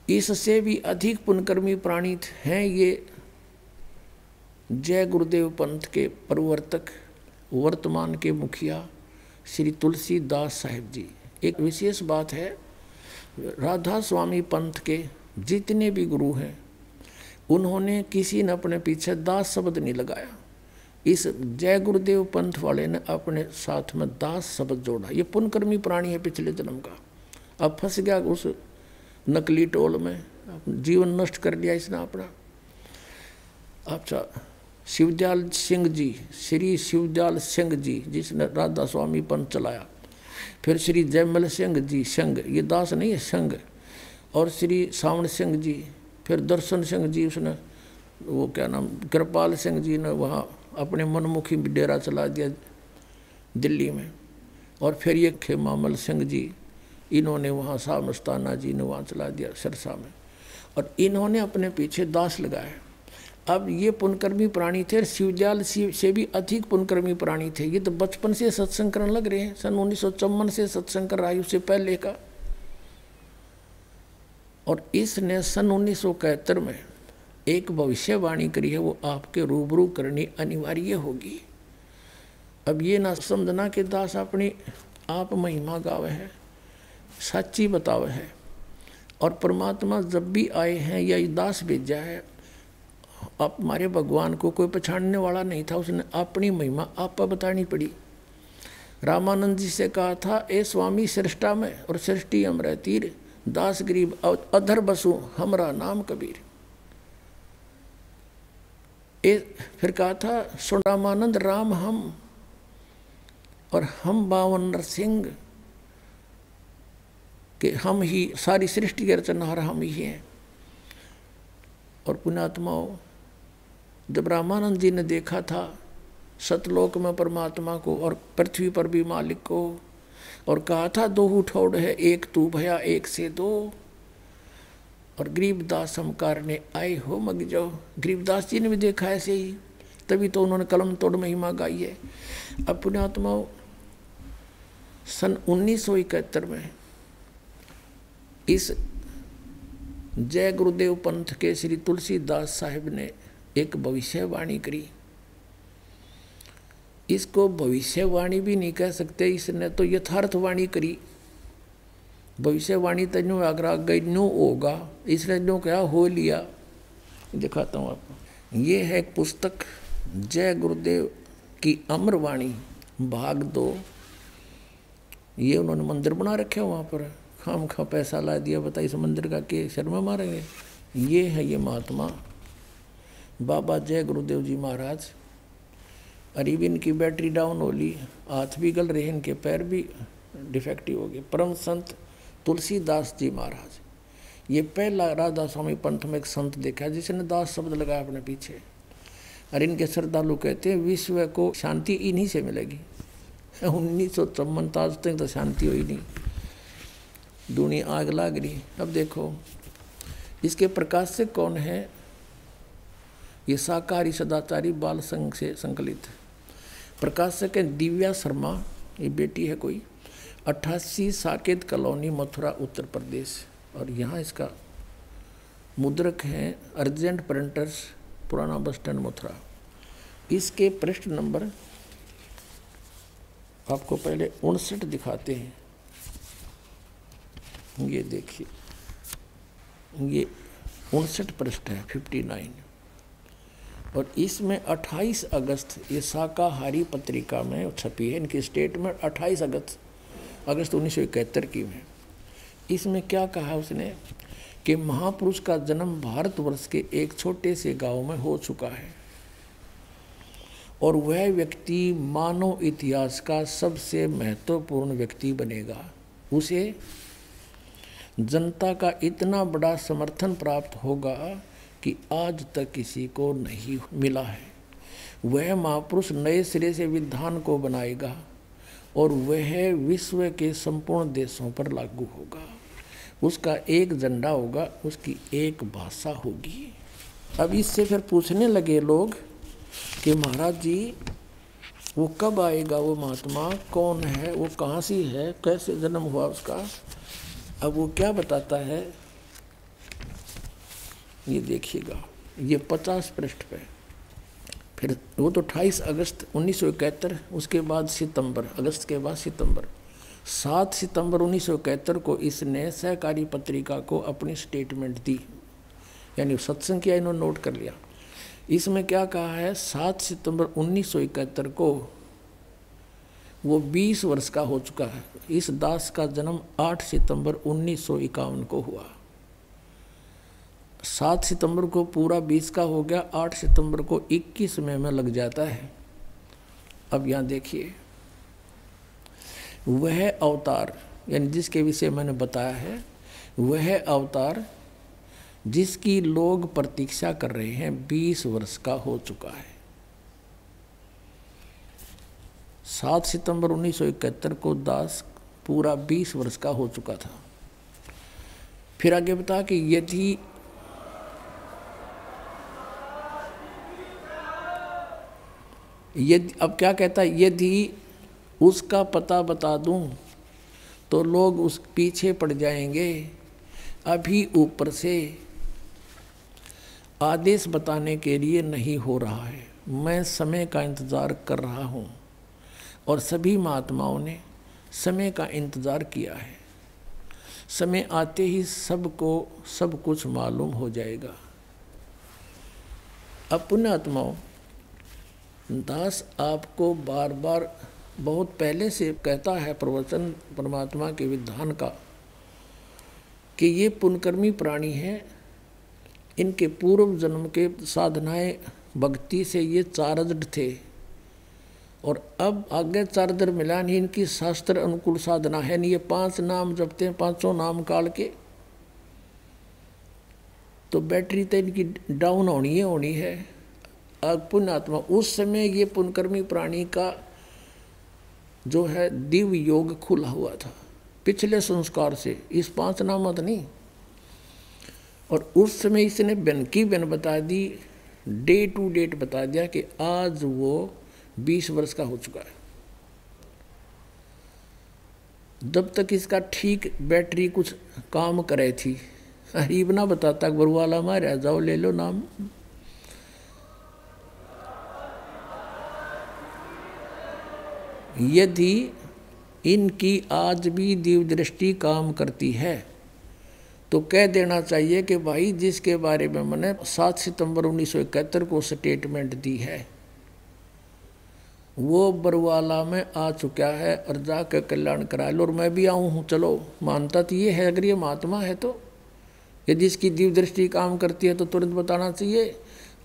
Speaker 2: इससे भी अधिक पुण्यकर्मी प्राणी हैं ये जय गुरुदेव पंथ के प्रवर्तक, वर्तमान के मुखिया श्री तुलसीदास साहिब जी। एक विशेष बात है, राधा स्वामी पंथ के जितने भी गुरु हैं उन्होंने किसी ने अपने पीछे दास शब्द नहीं लगाया। इस जय गुरुदेव पंथ वाले ने अपने साथ में दास शब्द जोड़ा। ये पुण्यकर्मी प्राणी है पिछले जन्म का, अब फंस गया उस नकली टोल में, जीवन नष्ट कर लिया इसने अपना। अच्छा, शिवदयाल सिंह जी, श्री शिवदयाल सिंह जी जिसने राधा स्वामी पंथ चलाया, फिर श्री जयमल सिंह जी संघ, ये दास नहीं है संघ, और श्री सावण सिंह जी, फिर दर्शन सिंह जी, उसने वो क्या नाम कृपाल सिंह जी ने वहाँ अपने मनमुखी डेरा चला दिया दिल्ली में, और फिर ये खेमामल सिंह जी, इन्होंने वहाँ शाह मस्ताना जी ने वहाँ चला दिया सिरसा में, और इन्होंने अपने पीछे दास लगाए। अब ये पुण्यकर्मी प्राणी थे, शिवदयाल से भी अधिक पुण्यकर्मी प्राणी थे। ये तो बचपन से सत्संग करने लग रहे हैं, सन 1954 से सत्संग कर रहा है, उससे पहले का। और इसने सन 1971 में एक भविष्यवाणी करी है, वो आपके रूबरू करनी अनिवार्य होगी। अब ये ना समझना कि दास अपनी आप महिमा गावे है, सच्ची बतावे है। और परमात्मा जब भी आए हैं या दास भेजा है, आप हमारे भगवान को कोई पछाड़ने वाला नहीं था, उसने अपनी महिमा आप बतानी पड़ी। रामानंद जी से कहा था, ए स्वामी सृष्टा में और सृष्टि अमर तीर, दास गरीब अधर बसु हमरा नाम कबीर। फिर कहा था, सुन रामानंद राम हम और हम बावन नरसिंह, कि हम ही सारी सृष्टि के रचनहार हम ही हैं। और पुण्यात्माओं, जब रामानंद जी ने देखा था सतलोक में परमात्मा को और पृथ्वी पर भी मालिक को, और कहा था दो ठोड़ है एक तू भया एक से दो, और गरीबदास हम कारने आए हो मग जाओ। गरीबदास जी ने भी देखा ऐसे ही, तभी तो उन्होंने कलम तोड़ महिमा गाई है। अब पुण्यात्माओं, सन 1971 में इस जय गुरुदेव पंथ के श्री तुलसीदास साहिब ने एक भविष्यवाणी करी। इसको भविष्यवाणी भी नहीं कह सकते, इसने तो यथार्थवाणी करी। भविष्यवाणी तो न्यू आगरा गई न्यू होगा, इसने न्यू क्या हो लिया। दिखाता हूँ आपको, ये है एक पुस्तक जय गुरुदेव की अमरवाणी भाग 2। ये उन्होंने मंदिर बना रखे वहाँ पर, खाम खा पैसा ला दिया, बताइए इस मंदिर का के शर्मा मारेंगे। ये है ये महात्मा बाबा जय गुरुदेव जी महाराज। अरीब इनकी बैटरी डाउन हो ली, हाथ भी गल रहे, इनके पैर भी डिफेक्टिव हो गए। परम संत तुलसीदास जी महाराज, ये पहला राधा स्वामी पंथ में एक संत देखा जिसने दास शब्द लगाया अपने पीछे। और इनके श्रद्धालु कहते हैं विश्व को शांति इन्हीं से मिलेगी। 1954 आज तक तो शांति हुई नहीं, दुनिया आग लाग रही। अब देखो इसके प्रकाशक कौन है, ये शाकाहारी सदाचारी बाल संघ से संकलित प्रकाशक है दिव्या शर्मा, ये बेटी है कोई, 88 साकेत कॉलोनी, मथुरा, उत्तर प्रदेश। और यहाँ इसका मुद्रक है अर्जेंट प्रिंटर्स, पुराना बस स्टैंड, मथुरा। इसके पृष्ठ नंबर आपको पहले 59 दिखाते हैं। ये देखिए, ये 59 पृष्ठ है, 59। और इसमें 28 अगस्त ये शाकाहारी पत्रिका में छपी है, इनकी स्टेटमेंट 28 अगस्त 1971 की में। इसमें क्या कहा उसने कि महापुरुष का जन्म भारतवर्ष के एक छोटे से गांव में हो चुका है और वह व्यक्ति मानव इतिहास का सबसे महत्वपूर्ण व्यक्ति बनेगा। उसे जनता का इतना बड़ा समर्थन प्राप्त होगा कि आज तक किसी को नहीं मिला है। वह महापुरुष नए सिरे से विधान को बनाएगा और वह विश्व के संपूर्ण देशों पर लागू होगा। उसका एक झंडा होगा, उसकी एक भाषा होगी। अब इससे फिर पूछने लगे लोग कि महाराज जी वो कब आएगा, वो महात्मा कौन है, वो कहाँ से है, कैसे जन्म हुआ उसका। अब वो क्या बताता है, ये देखिएगा, ये 50 पृष्ठ पे। फिर वो तो 28 अगस्त 1971, उसके बाद सितंबर, अगस्त के बाद सितंबर, 7 सितंबर 1971 को इसने सहकारी पत्रिका को अपनी स्टेटमेंट दी, यानी सत्संग किया, इन्होंने नोट कर लिया। इसमें क्या कहा है, 7 सितंबर 1971 को वो 20 वर्ष का हो चुका है। इस दास का जन्म 8 सितंबर 1951 को हुआ। 7 सितंबर को पूरा 20 का हो गया, 8 सितंबर को 21 में लग जाता है। अब यहाँ देखिए, वह अवतार, यानी जिसके विषय मैंने बताया है, वह अवतार जिसकी लोग प्रतीक्षा कर रहे हैं 20 वर्ष का हो चुका है। 7 सितंबर 1971 को दास पूरा 20 वर्ष का हो चुका था। फिर आगे बता कि यदि अब क्या कहता है, यदि उसका पता बता दूं तो लोग उस पीछे पड़ जाएंगे। अभी ऊपर से आदेश बताने के लिए नहीं हो रहा है, मैं समय का इंतज़ार कर रहा हूँ और सभी महात्माओं ने समय का इंतज़ार किया है। समय आते ही सबको सब कुछ मालूम हो जाएगा। अब पुण्यात्माओं, दास आपको बार बार बहुत पहले से कहता है प्रवचन परमात्मा के विधान का कि ये पुण्यकर्मी प्राणी हैं, इनके पूर्व जन्म के साधनाएं भक्ति से ये चारजड थे और अब आगे चारजड मिला नहीं, इनकी शास्त्र अनुकूल साधना है नहीं। ये 5 नाम जपते हैं, 5 नाम काल के, तो बैटरी तो इनकी डाउन होनी है। अब पुण्यात्मा उस समय ये पुण्यकर्मी प्राणी का जो है दिव्य योग खुला हुआ था पिछले संस्कार से, इस 5 नामत नहीं। और उस समय इसने बन की बन बता दी, डे टू डेट बता दिया कि आज वो 20 वर्ष का हो चुका है। जब तक इसका ठीक बैटरी कुछ काम करे थी, हरीब ना बताता बरुवाला मारे जाओ ले लो नाम। यदि इनकी आज भी दिव्य दृष्टि काम करती है तो कह देना चाहिए कि भाई जिसके बारे में मैंने 7 सितंबर 1971 को स्टेटमेंट दी है वो बरवाला में आ चुका है और जाकर कल्याण करा लो और मैं भी आऊँ हूँ। चलो मानता तो ये है, अगर ये महात्मा है तो यदि इसकी दिव्य दृष्टि काम करती है तो तुरंत बताना चाहिए,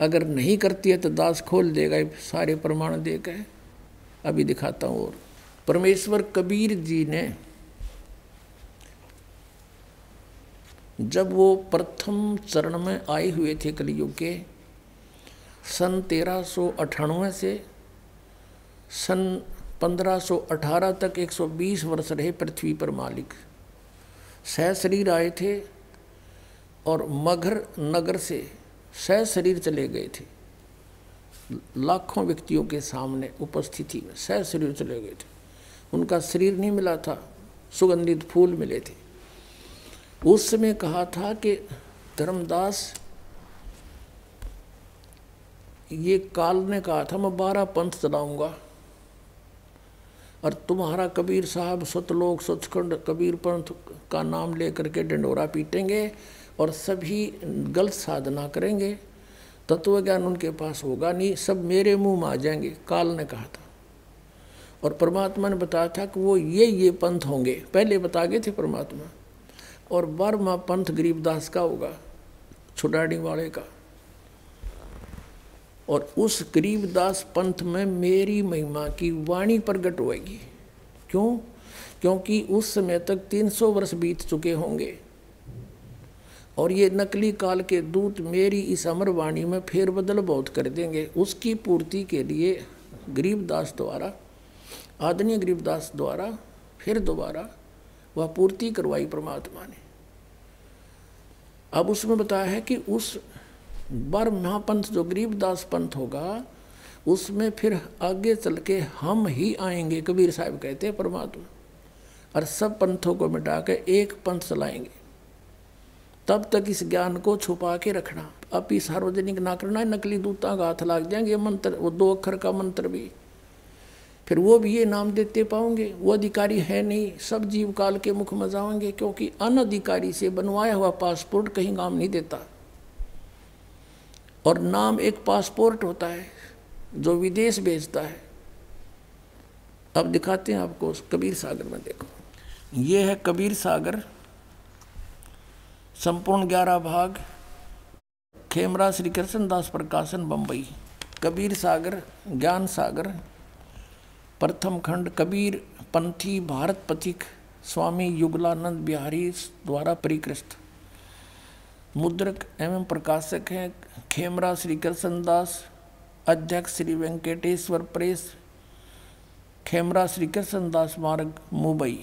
Speaker 2: अगर नहीं करती है तो दास खोल देगा, सारे प्रमाण देकर। अभी दिखाता हूँ। और परमेश्वर कबीर जी ने जब वो प्रथम चरण में आए हुए थे कलयुग के, सन 1398 से सन 1518 तक 120 वर्ष रहे पृथ्वी पर मालिक। सह शरीर आए थे और मगध नगर से सह शरीर चले गए थे। लाखों व्यक्तियों के सामने उपस्थिति में सह शरीर चले गए थे। उनका शरीर नहीं मिला था, सुगंधित फूल मिले थे। उस समय कहा था कि धर्मदास, ये काल ने कहा था मैं 12 पंथ चलाऊंगा और तुम्हारा कबीर साहब सतलोक सचखंड कबीर पंथ का नाम लेकर के डंडोरा पीटेंगे और सभी गलत साधना करेंगे, तत्व ज्ञान उनके पास होगा नहीं, सब मेरे मुंह में आ जाएंगे, काल ने कहा था। और परमात्मा ने बताया था कि वो ये पंथ होंगे, पहले बता गए थे परमात्मा। और 12वां पंथ गरीबदास का होगा, छुड़ाने वाले का। और उस गरीबदास पंथ में मेरी महिमा की वाणी प्रकट होएगी। क्यों? क्योंकि उस समय तक 300 वर्ष बीत चुके होंगे और ये नकली काल के दूत मेरी इस अमर वाणी में फेरबदल बहुत कर देंगे। उसकी पूर्ति के लिए गरीबदास द्वारा, आदरणीय गरीबदास द्वारा फिर दोबारा वह पूर्ति करवाई परमात्मा ने। अब उसमें बताया है कि उस 12वां पंथ जो गरीबदास पंथ होगा, उसमें फिर आगे चल के हम ही आएंगे, कबीर साहब कहते हैं परमात्मा, और सब पंथों को मिटा के एक पंथ चलाएंगे। तब तक इस ज्ञान को छुपा के रखना, अब ही सार्वजनिक ना करना, नकली दूतां का हाथ लग जाएंगे। मंत्र, वो 2 अक्षर का मंत्र भी, फिर वो भी ये नाम देते पाओगे, वो अधिकारी है नहीं, सब जीव काल के मुख में जाओगे, क्योंकि अनधिकारी से बनवाया हुआ पासपोर्ट कहीं काम नहीं देता। और नाम एक पासपोर्ट होता है जो विदेश भेजता है। अब दिखाते हैं आपको कबीर सागर में, देखो ये है कबीर सागर, संपूर्ण 11 भाग, खेमरा श्री कृष्ण दास प्रकाशन बम्बई। कबीर सागर, ज्ञान सागर, प्रथम खंड, कबीर पंथी भारत पथिक स्वामी युगलानंद बिहारी द्वारा परिकृत। मुद्रक एवं प्रकाशक हैं खेमरा श्री कृष्ण दास, अध्यक्ष श्री वेंकटेश्वर प्रेस, खेमरा श्री कृष्ण दास मार्ग मुंबई।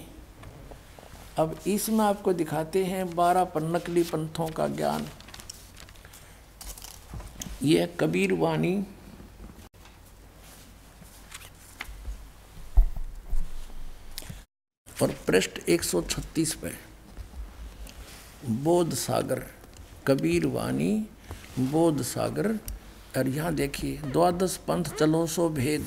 Speaker 2: अब इसमें आपको दिखाते हैं 12 नकली पंथों का ज्ञान। यह कबीर वाणी, और पृष्ठ 136 पे बोध सागर, कबीर वाणी बोध सागर। और यहाँ देखिए 12 पंथ चलो सो भेद।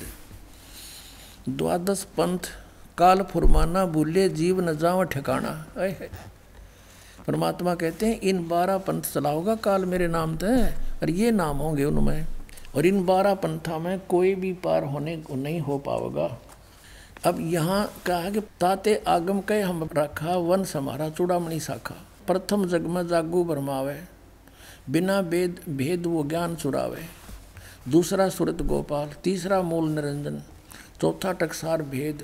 Speaker 2: 12 पंथ काल फुरमाना, भूले जीव न जाओ ठिकाना। परमात्मा कहते हैं इन 12 पंथ चलाओगा काल मेरे नाम ते, और ये नाम होंगे उनमें, और इन 12 पंथा में कोई भी पार होने को नहीं हो पाएगा। अब यहाँ कहा कि ताते आगम कह हम रखा, वन समारा चूड़ामणि शाखा। प्रथम जग में जागू भरमावे, बिना भेद भेद वो ज्ञान चुरावे। दूसरा सुरत गोपाल, तीसरा मूल निरंजन, चौथा टकसार भेद,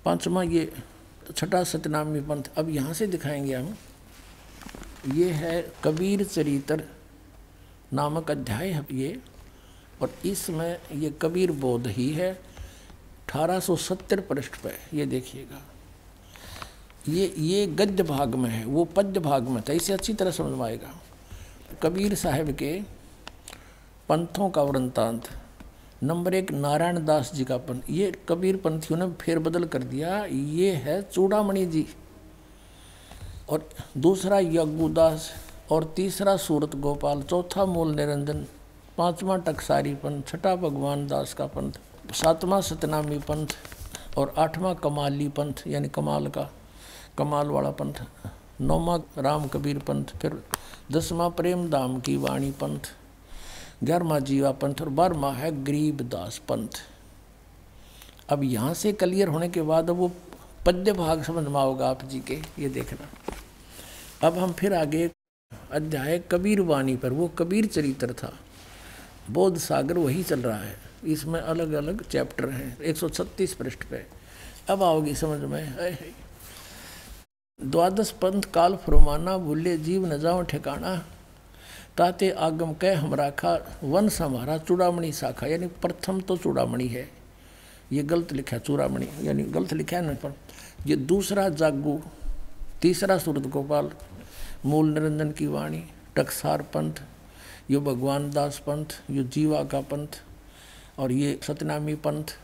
Speaker 2: 5वां ये, छठा सतनामी पंथ। अब यहाँ से दिखाएंगे हम, ये है कबीर चरित्र नामक अध्याय है ये, और इसमें ये कबीर बोध ही है। 1870 पृष्ठ पे ये देखिएगा, ये गद्य भाग में है, वो पद्य भाग में था, इसे अच्छी तरह समझ में आएगा। कबीर साहब के पंथों का वृंतांत। नंबर 1 नारायण दास जी का पंथ, ये कबीर पंथियों ने फेरबदल कर दिया, ये है चूड़ामणि जी। और दूसरा यज्ञदास, और तीसरा सूरत गोपाल, चौथा मूल निरंजन, 5वां टकसारी पंथ, छठा भगवान दास का पंथ, 7वां सतनामी पंथ, और 8वां कमाली पंथ यानी कमाल वाला पंथ, 9वां राम कबीर पंथ, फिर 10वां प्रेम धाम की वाणी पंथ, 11वां जीवा पंथ, और 12वां है गरीबदास पंथ। अब यहाँ से क्लियर होने के बाद अब वो पद्य भाग समझ में आओगा आप जी के, ये देखना। अब हम फिर आगे अध्याय कबीर वाणी पर, वो कबीर चरित्र था, बोध सागर वही चल रहा है, इसमें अलग अलग चैप्टर हैं। 136 पृष्ठ पे अब आओगी समझ में। 12 पंथ काल फरमाना, भूले जीव न जाओ ठिकाना। ताते आगम कह हम राखा, वंश हमारा चूड़ामणि शाखा। यानी प्रथम तो चूड़ामणि है, ये गलत लिखा है, चूड़ामणि यानी गलत लिखा है ना, पर ये दूसरा जागू, तीसरा सूरत गोपाल, मूल निरंजन की वाणी, टकसार पंथ, यो भगवान दास पंथ, यो जीवा का पंथ, और ये सतनामी पंथ,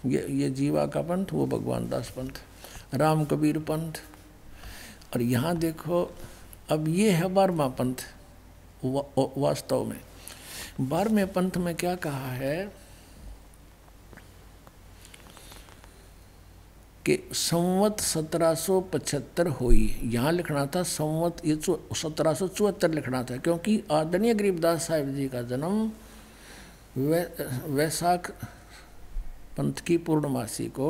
Speaker 2: ये जीवा का पंथ, वो भगवान दास पंथ, राम कबीर पंथ। और यहाँ देखो अब ये है 12वां पंथ। वास्तव में 12वें पंथ में क्या कहा है कि संवत 1775 हुई। यहाँ लिखना था संवत, ये 1774 लिखना था, क्योंकि आदरणीय गरीबदास साहिब जी का जन्म वैशाख पंथ की पूर्णमासी को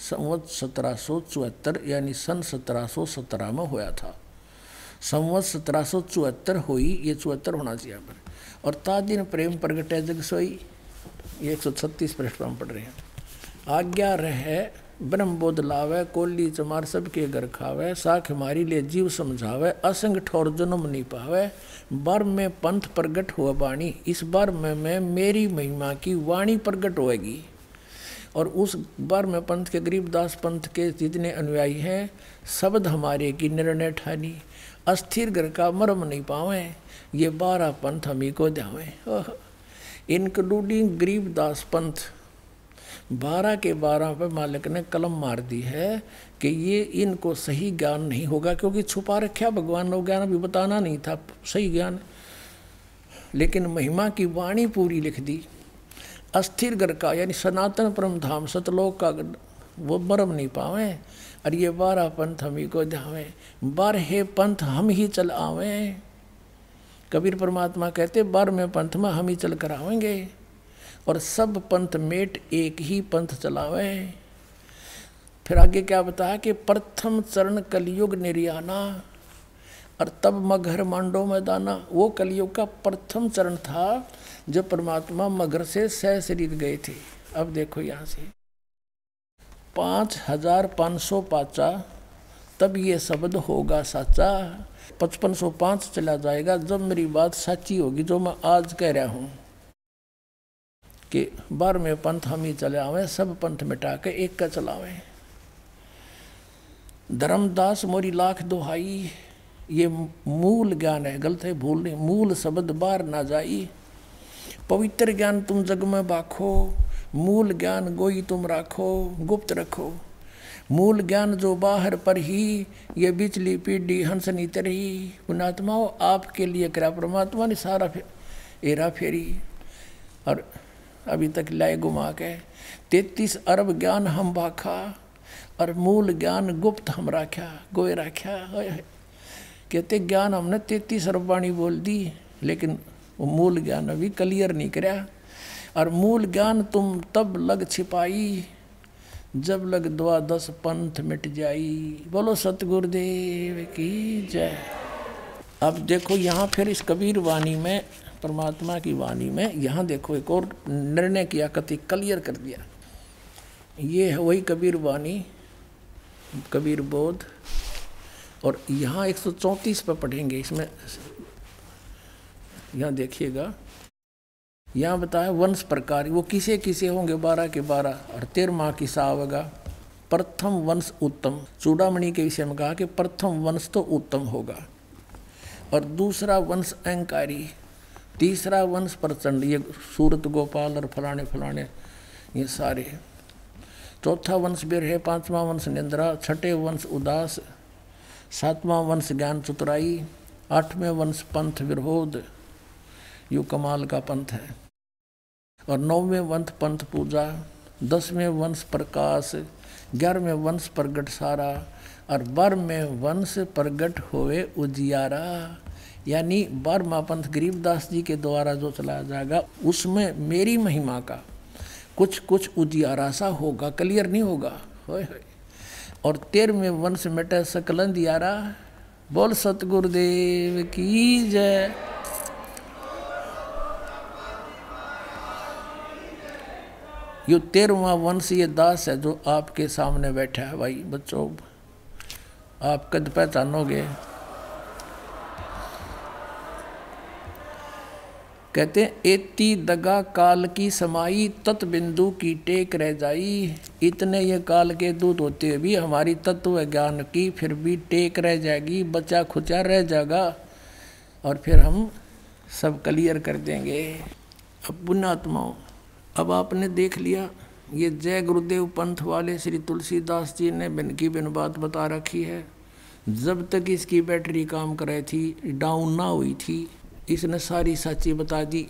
Speaker 2: संवत 1774 यानी सन 1717 में होया था। संवत 1774 हुई, ये 74 होना चाहिए पर। और ता दिन प्रेम प्रगटे जग सोई, ये 136 पृष्ठ पर हम पढ़ रहे हैं। आज्ञा रहे ब्रह्म बोध लावे, कोली चमार सबके घर खावे, साख हमारी ले जीव समझावे, असंग ठोर जन्म नहीं पावे, बर में पंथ प्रगट हुआ वाणी, इस बार में मेरी महिमा की वाणी प्रगट होएगी। और उस बार में पंथ के गरीबदास पंथ के जितने अनुयायी हैं, शब्द हमारे की निर्णय ठानी, अस्थिर घर का मर्म नहीं पावे, ये 12 पंथ हमी को ध्यावे। इंक्लूडिंग गरीबदास पंथ 12 के 12 पे मालिक ने कलम मार दी है कि ये इनको सही ज्ञान नहीं होगा, क्योंकि छुपा रखा भगवान ने ज्ञान अभी बताना नहीं था सही ज्ञान, लेकिन महिमा की वाणी पूरी लिख दी। अस्थिर घर का यानी सनातन परम धाम सतलोक का वो मर्म नहीं पावे, और ये 12 पंथ हम ही को ध्यावे, 12 पंथ हम ही चल आवे। कबीर परमात्मा कहते 12वें पंथ में हम ही चल कर आवेंगे, और सब पंथ मेट एक ही पंथ चलावे। फिर आगे क्या बताया कि प्रथम चरण कलयुग निर्याना, और तब मगहर मांडो में दाना। वो कलयुग का प्रथम चरण था जब परमात्मा मगर से सह शरीर गए थे। अब देखो यहाँ से 5500 पाचा, तब ये शब्द होगा साचा। 5505 चला जाएगा जब मेरी बात सच्ची होगी, जो मैं आज कह रहा हूँ कि 12वें पंथ हम ही चले आवे, सब पंथ मिटा के एक का चलावे। धर्मदास मोरी लाख दोहाई, ये मूल ज्ञान है, गलत है भूल नहीं। मूल शब्द बाहर ना जाई, पवित्र ज्ञान तुम जग में बाखो, मूल ज्ञान गोई तुम राखो, गुप्त रखो। मूल ज्ञान जो बाहर पर ही, ये बिचली पीढ़ी हंस नी तरही। पुणात्माओं आपके लिए करा परमात्मा ने सारा एरा फेरी, और अभी तक लाए घुमा के 33 अरब ज्ञान हम बाखा, और मूल ज्ञान गुप्त हम राख्या गोए राख्या। कहते ज्ञान हमने 33 अरब वाणी बोल दी, लेकिन वो मूल ज्ञान अभी क्लियर नहीं कराया। और मूल ज्ञान तुम तब लग छिपाई, जब लग 12 पंथ मिट जाई। बोलो सतगुरुदेव की जय। अब देखो यहाँ फिर इस कबीर वाणी में, परमात्मा की वाणी में, यहाँ देखो एक और निर्णय किया, कति क्लियर कर दिया। ये है वही कबीर वाणी, कबीर बोध। और यहाँ 134 पे पढ़ेंगे, इसमें यहाँ देखिएगा, यहाँ बताया वंश प्रकार, वो किसे किसे होंगे 12 के 12, और 13वां किसा होगा। प्रथम वंश उत्तम, चूड़ामणि के विषय में कहा कि प्रथम वंश तो उत्तम होगा, और दूसरा वंश अहंकारी, तीसरा वंश प्रचंड, ये सूरत गोपाल और फलाने फलाने ये सारे। चौथा वंश बीर है, 5वां वंश निंद्रा, 6ठे वंश उदास, 7वां वंश ज्ञान चतुराई, 8वें वंश पंथ विरोध, यू कमाल का पंथ है, और 9वें वंश पंथ पूजा, 10वें वंश प्रकाश, 11वें वंश प्रगट सारा, और 12वें वंश प्रगट होवे उजियारा। यानी 12वां पंथ गरीबदास जी के द्वारा जो चलाया जाएगा, उसमें मेरी महिमा का कुछ कुछ उजियारा सा होगा, क्लियर नहीं होगा। और 13वें वंश मिटे सकल अंधियारा। बोल सतगुरुदेव की जय। ये 13वां वंश ये दास है जो आपके सामने बैठा है। भाई बच्चों, आप कद पहचानोगे। कहते हैं एती दगा काल की समाई, तत् बिंदु की टेक रह जाई। इतने ये काल के दूत होते हुए भी हमारी तत्व ज्ञान की फिर भी टेक रह जाएगी, बचा खुचा रह जाएगा, और फिर हम सब क्लियर कर देंगे। अब पुण्यात्माओं, अब आपने देख लिया ये जय गुरुदेव पंथ वाले श्री तुलसीदास जी ने बिन की बिन बात बता रखी है। जब तक इसकी बैटरी काम कर रही थी, डाउन ना हुई थी, इसने सारी सच्ची बता दी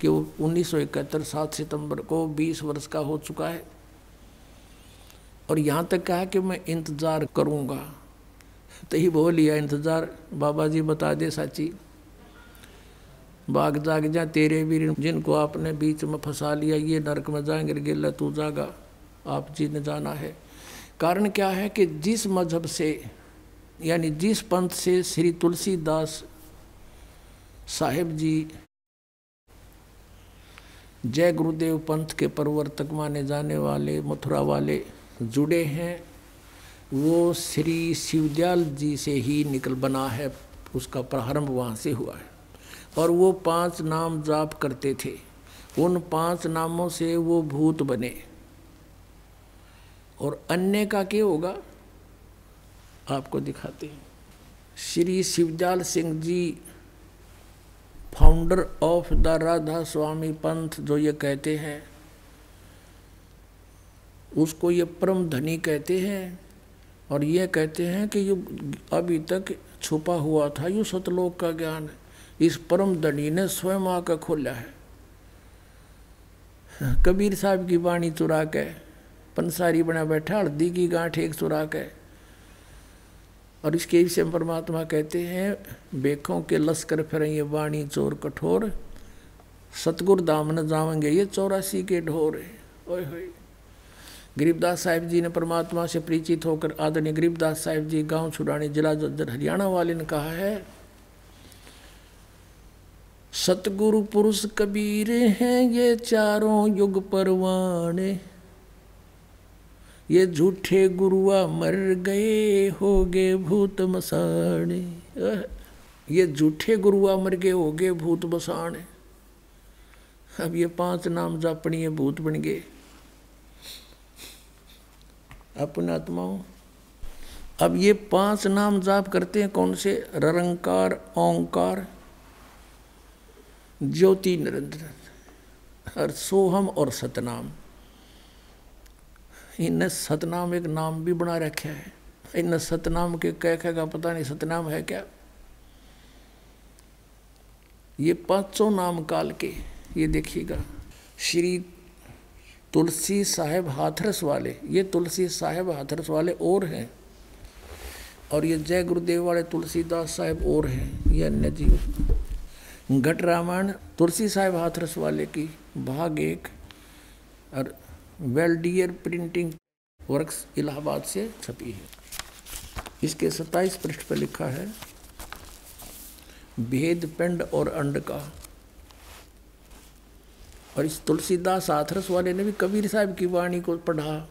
Speaker 2: कि वो 1971 7 सितंबर को 20 वर्ष का हो चुका है। और यहाँ तक कहा कि मैं इंतज़ार करूँगा। तो ही बोल लिया इंतज़ार, बाबा जी बता दे साची। बाग जाग जा तेरे वीर जिनको आपने बीच में फंसा लिया, ये नरक में जाएंगे, गिल्ला तू जागा, आप जी ने जाना है। कारण क्या है कि जिस मजहब से यानी जिस पंथ से श्री तुलसीदास साहिब जी जय गुरुदेव पंथ के प्रवर्तक माने जाने वाले मथुरा वाले जुड़े हैं, वो श्री शिवदयाल जी से ही निकल बना है, उसका प्रारंभ वहाँ से हुआ है। और वो 5 नाम जाप करते थे, उन 5 नामों से वो भूत बने। और अन्य का क्या होगा आपको दिखाते हैं। Shri Shivdayal Singh ji founder of the Radha स्वामी पंथ जो ये कहते हैं, उसको ये परम धनी कहते हैं। और ये कहते हैं कि ये अभी तक छुपा हुआ था, ये सतलोक का ज्ञान इस परम धनी ने स्वयं आकर खोला है। कबीर साहब की वाणी चुरा के पंसारी बना बैठा, हल्दी की गांठ एक चुरा के। और इसके विषय में परमात्मा कहते हैं, बेखों के लश्कर फिर ये वाणी चोर कठोर, सतगुरु धाम न जावेंगे ये 84 के ढोर। ओए होए। गरीबदास साहिब जी ने परमात्मा से परिचित होकर, आदरणीय गरीबदास साहिब जी गांव छुड़ानी जिला जज्जर हरियाणा वाले ने कहा है, सतगुरु पुरुष कबीर हैं ये चारों युग परवाने, ये झूठे गुरुआ मर गए हो गए भूत मसाने। ये झूठे गुरुआ मर गए हो गए भूत मसाने। अब ये 5 नाम जापनी भूत बन गए अपने आत्माओं। अब ये 5 नाम जाप करते हैं कौन से? ररंकार, ओंकार, ज्योति निरंजन और सोहम और सतनाम। इनने सतनाम एक नाम भी बना रखा है। इन सतनाम के कह का पता नहीं सतनाम है क्या। ये 500 नाम काल के, ये देखिएगा श्री तुलसी साहेब हाथरस वाले, ये तुलसी साहेब हाथरस वाले और हैं, और ये जय गुरुदेव वाले तुलसीदास साहेब और हैं, ये अन्य जीव। घट रामायण तुलसी साहेब हाथरस वाले की भाग 1 और वेल्डियर प्रिंटिंग वर्क्स इलाहाबाद से छपी है। इसके 27 पृष्ठ पर लिखा है भेद पिंड और अंड का। और इस तुलसीदास हाथरस वाले ने भी कबीर साहब की वाणी को पढ़ा,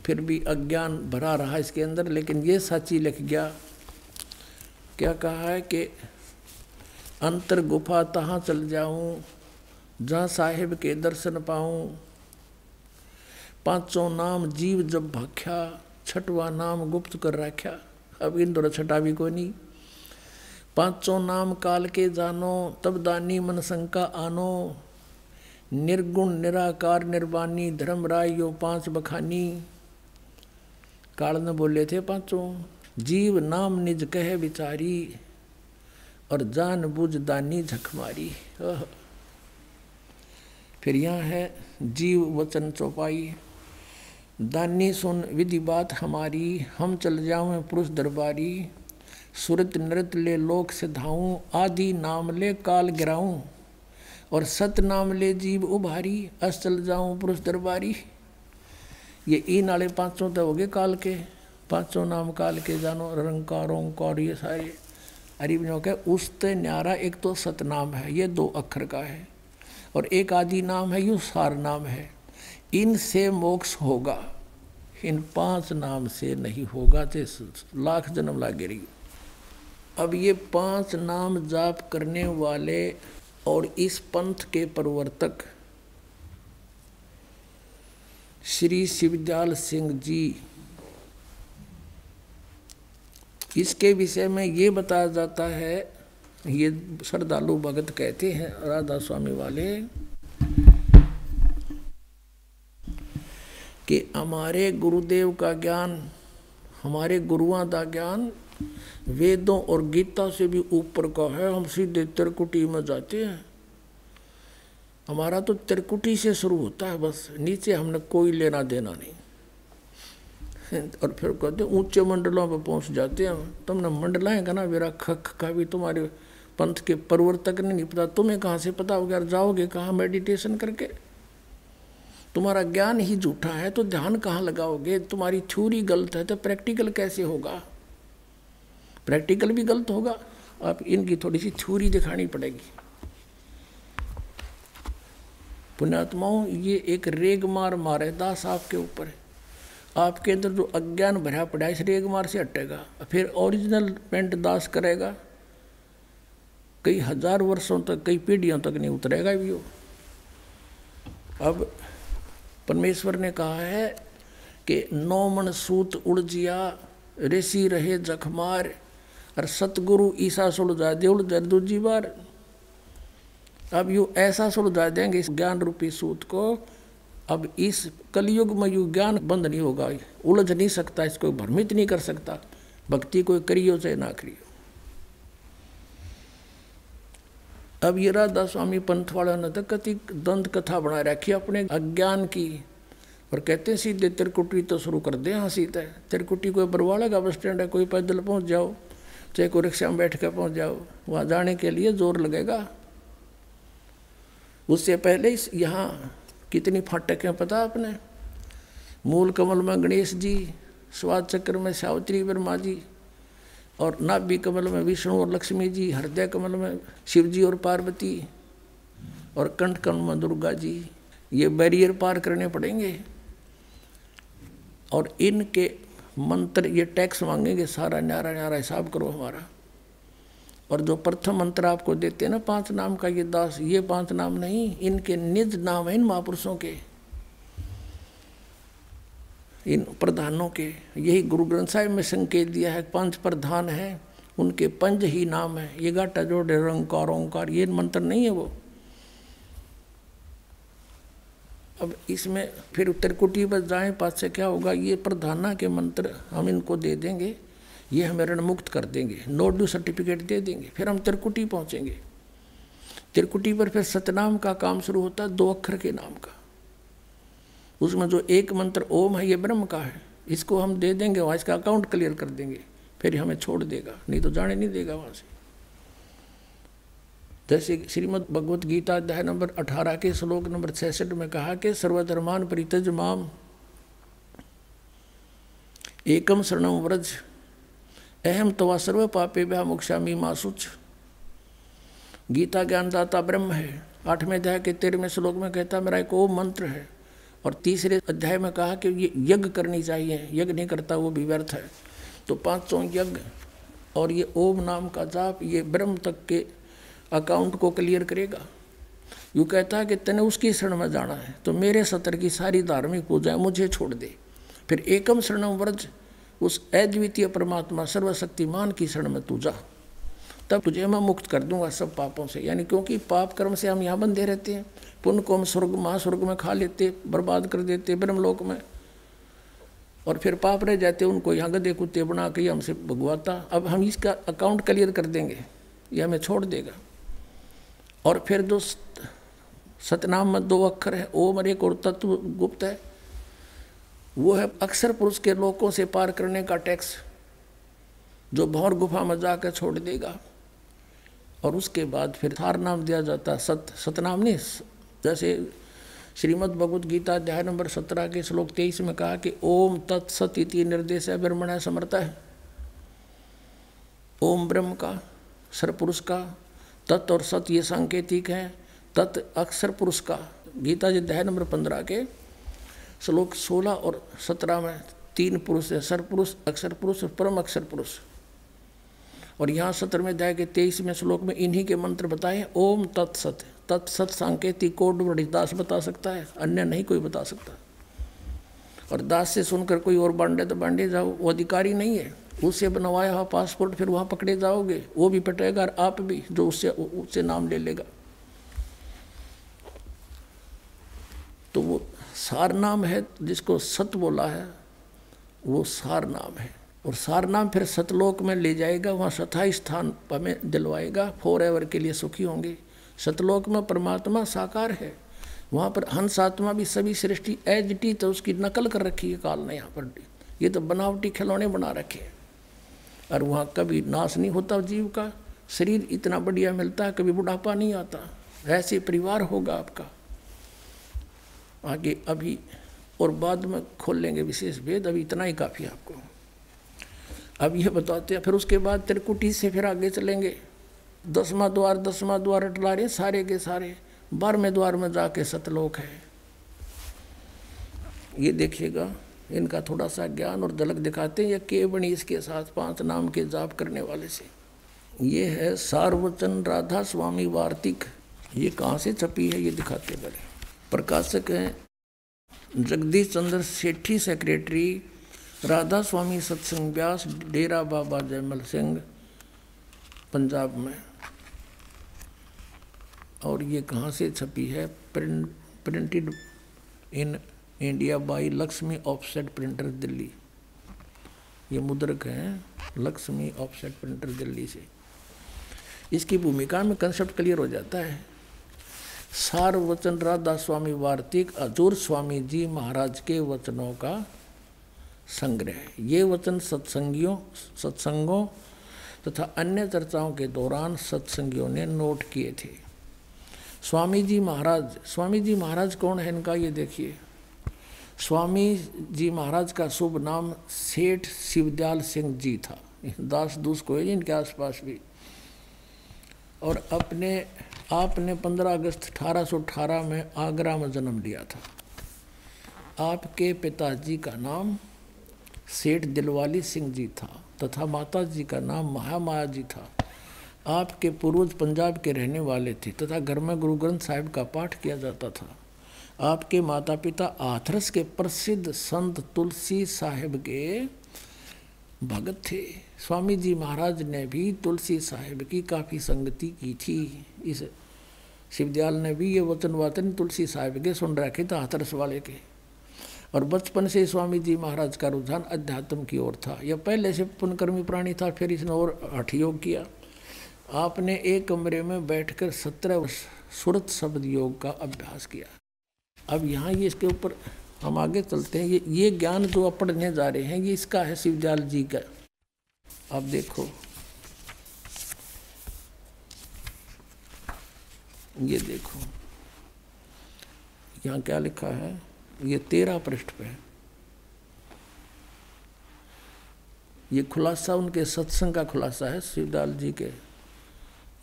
Speaker 2: फिर भी अज्ञान भरा रहा इसके अंदर, लेकिन ये सच्ची लिख गया। क्या कहा है कि अंतर गुफा तहाँ चल जाऊं जहाँ साहिब के दर्शन पाऊं, 500 नाम जीव जब भाख्या, 6वां नाम गुप्त कर रख्या। अब इन दोनों 6 भी को नहीं। 500 नाम काल के जानो, तब दानी मन शंका आनो, निर्गुण निराकार निर्वाणी धर्म राय यो 5 बखानी। काल ने बोले थे 5 जीव नाम निज कह विचारी, और जान बुझ दानी झकमारी। फिर यहाँ है जीव वचन चौपाई, दानी सुन विधि बात हमारी, हम चल जाऊँ पुरुष दरबारी, सुरत नृत ले लोक से धाऊँ, आदि नाम ले काल गिराऊँ, और सत नाम ले जीव उभारी, अस चल जाऊँ पुरुष दरबारी। ये इन वाले 500 तो हो गए काल के, 500 नाम काल के जानो, रंकार ओंकार ये सारे अरिबनों के। उसते न्यारा एक तो सतनाम है, ये 2 अक्षर का है, और एक आदि नाम है, यू सार नाम है। इनसे मोक्ष होगा, इन 5 नाम से नहीं होगा, तो लाख जन्म लागे रही। अब ये 5 नाम जाप करने वाले और इस पंथ के प्रवर्तक श्री शिवदयाल सिंह जी, इसके विषय में ये बताया जाता है, ये श्रद्धालु भगत कहते हैं राधा स्वामी वाले, कि हमारे गुरुदेव का ज्ञान, हमारे गुरुओं का ज्ञान वेदों और गीता से भी ऊपर का है। हम सीधे त्रिकुटी में जाते हैं। हमारा तो त्रिकुटी से शुरू होता है, बस नीचे हमने कोई लेना देना नहीं। और फिर कहते ऊंचे मंडलों पर पहुंच जाते हैं। तुमने मंडलाएं का ना मेरा खख का भी तुम्हारे पंथ के प्रवर्तक ने नहीं पता, तुम्हें कहाँ से पता होगा? जाओगे कहाँ मेडिटेशन करके? तुम्हारा ज्ञान ही झूठा है तो ध्यान कहाँ लगाओगे? तुम्हारी थ्योरी गलत है तो प्रैक्टिकल कैसे होगा? प्रैक्टिकल भी गलत होगा। आप इनकी थोड़ी सी थ्योरी दिखानी पड़ेगी। पुण्यात्माओं, ये एक रेग मार मारे दास आपके ऊपर है। आपके अंदर जो अज्ञान भरा पड़ा है इस रेग मार से हटेगा, फिर ओरिजिनल पेंट दास करेगा। कई हजार वर्षों तक, कई पीढ़ियों तक नहीं उतरेगा भी वो। अब परमेश्वर ने कहा है कि 9 मन सूत उड़जिया, ऋषि रहे जखमार, और सतगुरु ईसा सुलझा दे उलझर दूजी बार। अब यू ऐसा सुलझा देंगे इस ज्ञान रूपी सूत को, अब इस कलयुग में यू ज्ञान बंद नहीं होगा, उलझ नहीं सकता, इसको भ्रमित नहीं कर सकता। भक्ति कोई करियो चाहे ना करियो। अब ये राधा स्वामी पंथ वालों ने तो कति दंत कथा बना रखी अपने अज्ञान की, और कहते हैं सीधे त्रिकुटी तो शुरू कर दे। हाँ सीधे त्रिकुटी कोई बरवाड़ा का बस स्टैंड है, कोई पैदल पहुंच जाओ, चाहे कोई रिक्शा में बैठ कर पहुंच जाओ, वहाँ जाने के लिए जोर लगेगा। उससे पहले यहाँ कितनी फाटक हैं पता आपने? मूल कमल में गणेश जी, स्वाद चक्र में सावित्री ब्रह्मा जी, और नाभि कमल में विष्णु और लक्ष्मी जी, हृदय कमल में शिव जी और पार्वती, और कंठ कमल में दुर्गा जी। ये बैरियर पार करने पड़ेंगे, और इनके मंत्र ये टैक्स मांगेंगे सारा, न्यारा न्यारा हिसाब करो हमारा। और जो प्रथम मंत्र आपको देते हैं ना 5 नाम का, ये दास, ये 5 नाम नहीं, इनके निज नाम है इन महापुरुषों के, इन प्रधानों के। यही गुरु ग्रंथ साहिब में संकेत दिया है, 5 प्रधान हैं, उनके 5 ही नाम है। ये गाटा जोड़े रंकार ओंकार, ये मंत्र नहीं है वो। अब इसमें फिर त्रिकुटी पर जाएं, पास से क्या होगा? ये प्रधाना के मंत्र हम इनको दे देंगे, ये हमें ऋण मुक्त कर देंगे, नो ड्यू सर्टिफिकेट दे देंगे। फिर हम त्रिकुटी पहुंचेंगे। त्रिकुटी पर फिर सतनाम का काम शुरू होता है, 2 अक्षर के नाम का। उसमें जो एक मंत्र ओम है ये ब्रह्म का है, इसको हम दे देंगे, वहाँ इसका अकाउंट क्लियर कर देंगे, फिर हमें छोड़ देगा, नहीं तो जाने नहीं देगा वहाँ से। जैसे श्रीमद् भगवत गीता अध्याय नंबर 18 के श्लोक नंबर 66 में कहा कि सर्वधर्मान परित्यज माम एकम शरणम व्रज अहम तवा सर्व पापेभ्यः मोक्षामि मा शुच। गीता ज्ञानदाता ब्रह्म है। 8वें अध्याय के 13वें श्लोक में कहता मेरा एक ओम मंत्र है। और 3रे अध्याय में कहा कि ये यज्ञ करनी चाहिए, यज्ञ नहीं करता वो भी व्यर्थ है। तो 500 यज्ञ और ये ओम नाम का जाप, ये ब्रह्म तक के अकाउंट को क्लियर करेगा। यूँ कहता है कि तने उसकी शरण में जाना है तो मेरे सत्र की सारी धार्मिक पूजाएं मुझे छोड़ दे। फिर एकम शरणम व्रज, उस अद्वितीय परमात्मा सर्वशक्तिमान की शरण में तू जा, तब तुझे मैं मुक्त कर दूंगा सब पापों से। यानी क्योंकि पाप कर्म से हम यहाँ बंधे रहते हैं, पुण्य को हम स्वर्ग महास्वर्ग में खा लेते, बर्बाद कर देते ब्रह्मलोक में, और फिर पाप रह जाते उनको यहाँ गधे कुत्ते बना के हमसे भगवाता। अब हम इसका अकाउंट क्लियर कर देंगे, ये हमें छोड़ देगा। और फिर जो सतनाम में 2 अक्षर है, ओम और एक और तत्व गुप्त है, वो है अक्षर पुरुष के लोकों से पार करने का टैक्स, जो भौर गुफा में जाकर छोड़ देगा। और उसके बाद फिर सार नाम दिया जाता है, सतनाम नहीं। जैसे श्रीमद् भगवत गीता अध्याय नंबर 17 के श्लोक 23 में कहा कि ओम तत्सत इति निर्देश ब्रह्मणा समर्था है। ओम ब्रह्म का, सरपुरुष का, तत् और सत ये सांकेतिक है, तत् अक्षर पुरुष का। गीता जी अध्याय नंबर 15 के श्लोक 16 और 17 में 3 पुरुष है, सरपुरुष, अक्षर पुरुष और परम अक्षर पुरुष। और यहाँ 17वें अध्याय के 23वें श्लोक में इन्हीं के मंत्र बताए, ओम तत्सत। तत्सत सांकेतिक कोड बड़ी दास बता सकता है, अन्य नहीं कोई बता सकता। और दास से सुनकर कोई और बांटे तो बांटे जाओ, वो अधिकारी नहीं है। उससे बनवाया हुआ पासपोर्ट फिर वहाँ पकड़े जाओगे, वो भी पटेगा और आप भी, जो उससे नाम ले लेगा। तो वो सार नाम है, जिसको सत बोला है वो सार नाम है। और सार नाम फिर सतलोक में ले जाएगा, वहाँ स्थायी स्थान हमें दिलवाएगा, फॉर एवर के लिए सुखी होंगे। सतलोक में परमात्मा साकार है, वहाँ पर हंस आत्मा भी सभी सृष्टि एज टी, तो उसकी नकल कर रखी है काल ने यहाँ पर। ये तो बनावटी खिलौने बना रखे हैं, और वहाँ कभी नाश नहीं होता जीव का, शरीर इतना बढ़िया मिलता है, कभी बुढ़ापा नहीं आता। ऐसे परिवार होगा आपका आगे, अभी और बाद में खोल लेंगे विशेष भेद, अभी इतना ही काफ़ी आपको। अब ये बताते हैं, फिर उसके बाद त्रिकुटी से फिर आगे चलेंगे। 10वां द्वार अटला रहे सारे के सारे, 12वें द्वार में जाके सतलोक है। ये देखिएगा, इनका थोड़ा सा ज्ञान और झलक दिखाते हैं। ये के बनी इसके साथ 5 नाम के जाप करने वाले से। ये है सार्वचन राधा स्वामी वार्तिक। ये कहाँ से छपी है ये दिखाते पहले। प्रकाशक हैं जगदीश चंद्र सेठी, सेक्रेटरी राधा स्वामी सत्संग व्यास, डेरा बाबा जयमल सिंह, पंजाब में। और ये कहाँ से छपी है? Printed in India by Lakshmi offset printer Delhi. ये मुद्रक हैं लक्ष्मी ऑफसेट प्रिंटर दिल्ली से। इसकी भूमिका में कंसेप्ट क्लियर हो जाता है। सार वचन राधा स्वामी वार्तिक, हजूर स्वामी जी महाराज के वचनों का संग्रह। ये वचन सत्संगों तथा अन्य चर्चाओं के दौरान सत्संगियों ने नोट किए थे। स्वामी जी महाराज कौन है इनका ये देखिए। स्वामी जी महाराज का शुभ नाम सेठ शिवदयाल सिंह जी था। दास दूस को है इनके आसपास भी। और आपने 15 अगस्त 1818 में आगरा में जन्म लिया था। आपके पिताजी का नाम सेठ दिलवाली सिंह जी था तथा माता जी का नाम महामाया जी था। आपके पूर्वज पंजाब के रहने वाले थे तथा घर में गुरु ग्रंथ साहिब का पाठ किया जाता था। आपके माता पिता हाथरस के प्रसिद्ध संत तुलसी साहिब के भगत थे। स्वामी जी महाराज ने भी तुलसी साहिब की काफ़ी संगति की थी। इस शिवदयाल ने भी ये वचन तुलसी साहिब के सुन रखे थे, हाथरस वाले के। और बचपन से स्वामी जी महाराज का रुझान अध्यात्म की ओर था। यह पहले से पुण्यकर्मी प्राणी था, फिर इसने और हठ योग किया। आपने एक कमरे में बैठकर 17 वर्ष सुरत शब्द योग का अभ्यास किया। अब यहाँ ये इसके ऊपर हम आगे चलते हैं। ये ज्ञान जो आप पढ़ने जा रहे हैं ये इसका है, शिवदयाल जी का। अब देखो ये देखो यहाँ क्या लिखा है। ये 13 पृष्ठ पे है। ये खुलासा उनके सत्संग का खुलासा है शिवदयाल जी के।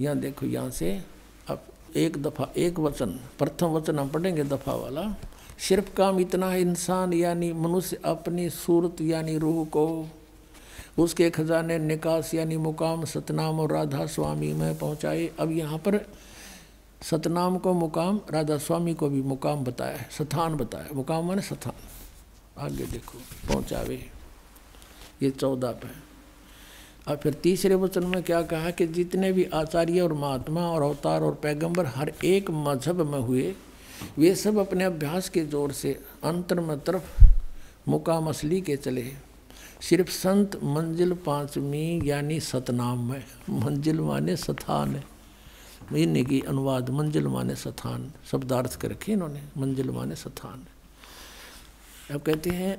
Speaker 2: यहाँ देखो, यहाँ से अब एक दफ़ा एक वचन, प्रथम वचन हम पढ़ेंगे दफ़ा वाला। सिर्फ काम इतना है, इंसान यानी मनुष्य अपनी सूरत यानी रूह को उसके खजाने निकास यानी मुकाम सतनाम और राधा स्वामी में पहुँचाए। अब यहाँ पर सतनाम को मुकाम, राधा स्वामी को भी मुकाम बताया है, स्थान बताया। मुकाम माने स्थान। आगे देखो, पहुँचावे, ये 14 पे। और फिर तीसरे वचन में क्या कहा कि जितने भी आचार्य और महात्मा और अवतार और पैगंबर हर एक मजहब में हुए, वे सब अपने अभ्यास के जोर से अंतर में तरफ मुकाम असली के चले। सिर्फ संत मंजिल 5वीं यानी सतनाम में, मंजिल माने स्थान है, इन्हीं की अनुवाद मंजिल माने स्थान शब्दार्थ कर रखे इन्होंने, मंजिल माने स्थान। अब कहते हैं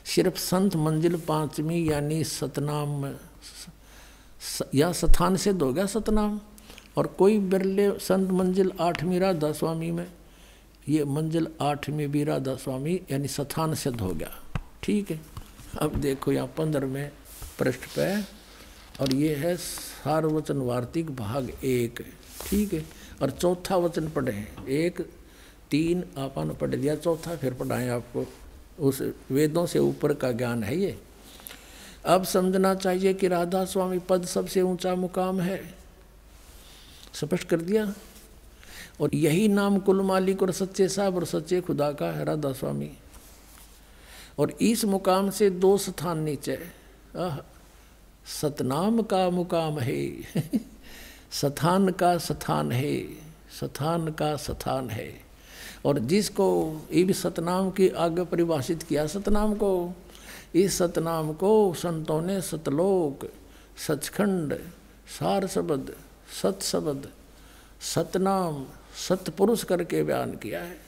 Speaker 2: सिर्फ संत मंजिल 5वीं यानी सतनाम में या स्थान सिद्ध हो गया सतनाम। और कोई बिरले संत मंजिल 8वीं राधा स्वामी में, ये मंजिल 8वीं भी राधा स्वामी यानी स्थान सिद्ध हो गया। ठीक है। अब देखो यहाँ 15वें पृष्ठ पे, और ये है सारवचन वार्तिक भाग 1। ठीक है। और चौथा वचन पढ़े हैं, 1 3 आपने पढ़ दिया, चौथा फिर पढ़ाएं आपको। उस वेदों से ऊपर का ज्ञान है ये। अब समझना चाहिए कि राधा स्वामी पद सबसे ऊंचा मुकाम है, स्पष्ट कर दिया। और यही नाम कुल मालिक और सच्चे साहब और सच्चे खुदा का है, राधा स्वामी। और इस मुकाम से 2 स्थान नीचे, सतनाम का मुकाम है स्थान का स्थान है, स्थान का स्थान है। और जिसको ये भी सतनाम की आगे परिभाषित किया सतनाम को, इस सतनाम को संतों ने सतलोक, सचखंड, सार शब्द, सत शब्द, सतनाम, सतपुरुष करके बयान किया है।